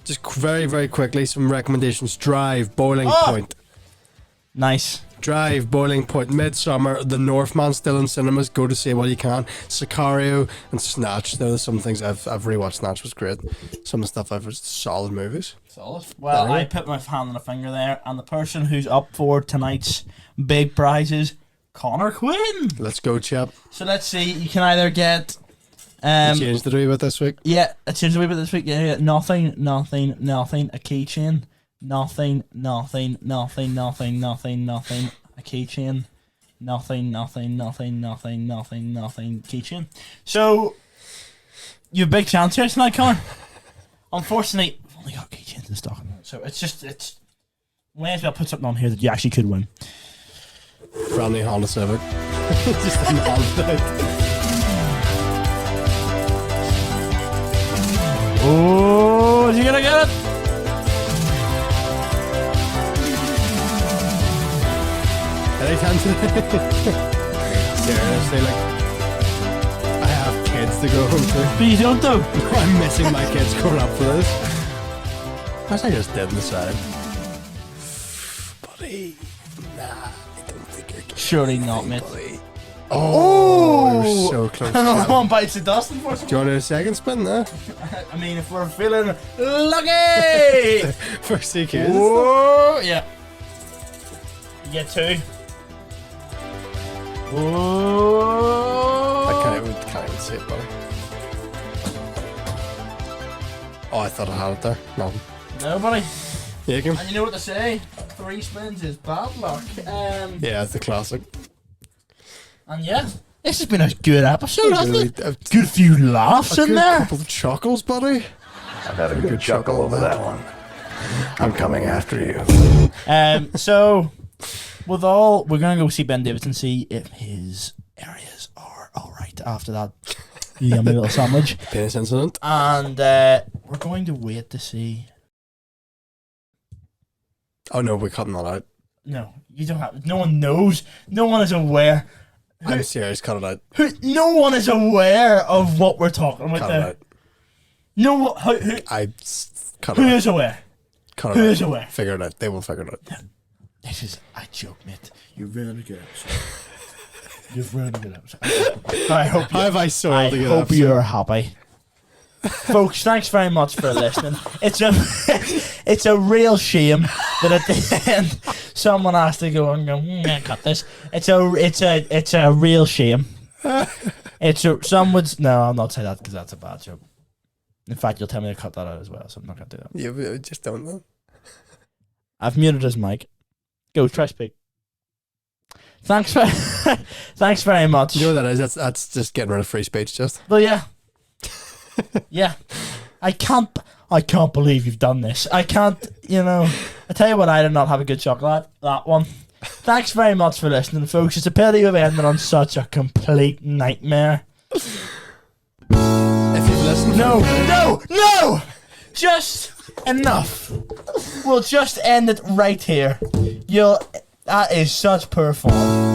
just very, very quickly, some recommendations. Drive, Boiling Point. Nice. Drive, Boiling Point, Midsummer, The Northman still in cinemas. Go to see it while you can. Sicario and Snatch. There's some things I've rewatched. Snatch was great. Some of the stuff I've watched, solid movies. Solid. Well, Anyway. I put my hand on the finger there, and the person who's up for tonight's big prize is Connor Quinn. Let's go, chap. So let's see. You can either get You changed the wee bit this week. yeah, it changed a wee bit this week. Yeah, nothing, a keychain. Nothing, a keychain. Nothing, keychain. So, you have a big chance here tonight, Connor. Unfortunately, we've only got keychains in stock. So, it's may as well put something on here that you actually could win. Brand new Honda Civic. Just a nod. Oh, is he gonna get it? Anytime today. Seriously, like, I have kids to go home to. But you don't though. I'm missing my kids growing up for this. As I just did on the side. Buddy, nah, I don't think you're getting Surely not, mate. buddy. Oh, you're so close. Another Do one bites the dust, unfortunately. you want to do a second spin there? I mean, if we're feeling lucky. For CQs? Whoa, yeah. You get two. Whoa. I can't even see it, buddy. Oh, I thought I had it there. No. Nobody. You can. And you know what they say? 3 spins is bad luck. Yeah, it's the classic. And yeah, this has been a good episode, hasn't it? A Good few laughs in good there. couple of chuckles, buddy. I've had a good chuckle over that one. I'm coming after you. So, with all, we're going to go see Ben Davidson, see if his areas are alright after that yummy little sandwich. Penis incident. And we're going to wait to see. Oh no, we're cutting that out. No, you don't have. No one knows. No one is aware. I'm serious, cut it out. No one is aware of what we're talking about Cut there. it out. No, Cut who it out. is aware? Cut it Who out. is aware? Figure it out. They will figure it out. This is a joke, mate. You're ruining a good episode. You've ruined a good episode. I hope. How have I soiled a good episode? You're happy. Folks, thanks very much for listening. It's a real shame that at the end someone has to go and go, cut this. It's a real shame. Some would no, I'll not say that because that's a bad joke. In fact, you'll tell me to cut that out as well, so I'm not gonna do that. Yeah, we just don't know. I've muted his mic. Go, try speak. Thanks very much. You know what that is? That's just getting rid of free speech. Just. But yeah. Yeah. I can't believe you've done this. I can't I tell you what, I did not have a good chocolate. That one. Thanks very much for listening, folks. It's a pity we've ended on such a complete nightmare. If you've listened, No! Just enough. We'll just end it right here. That is such poor form.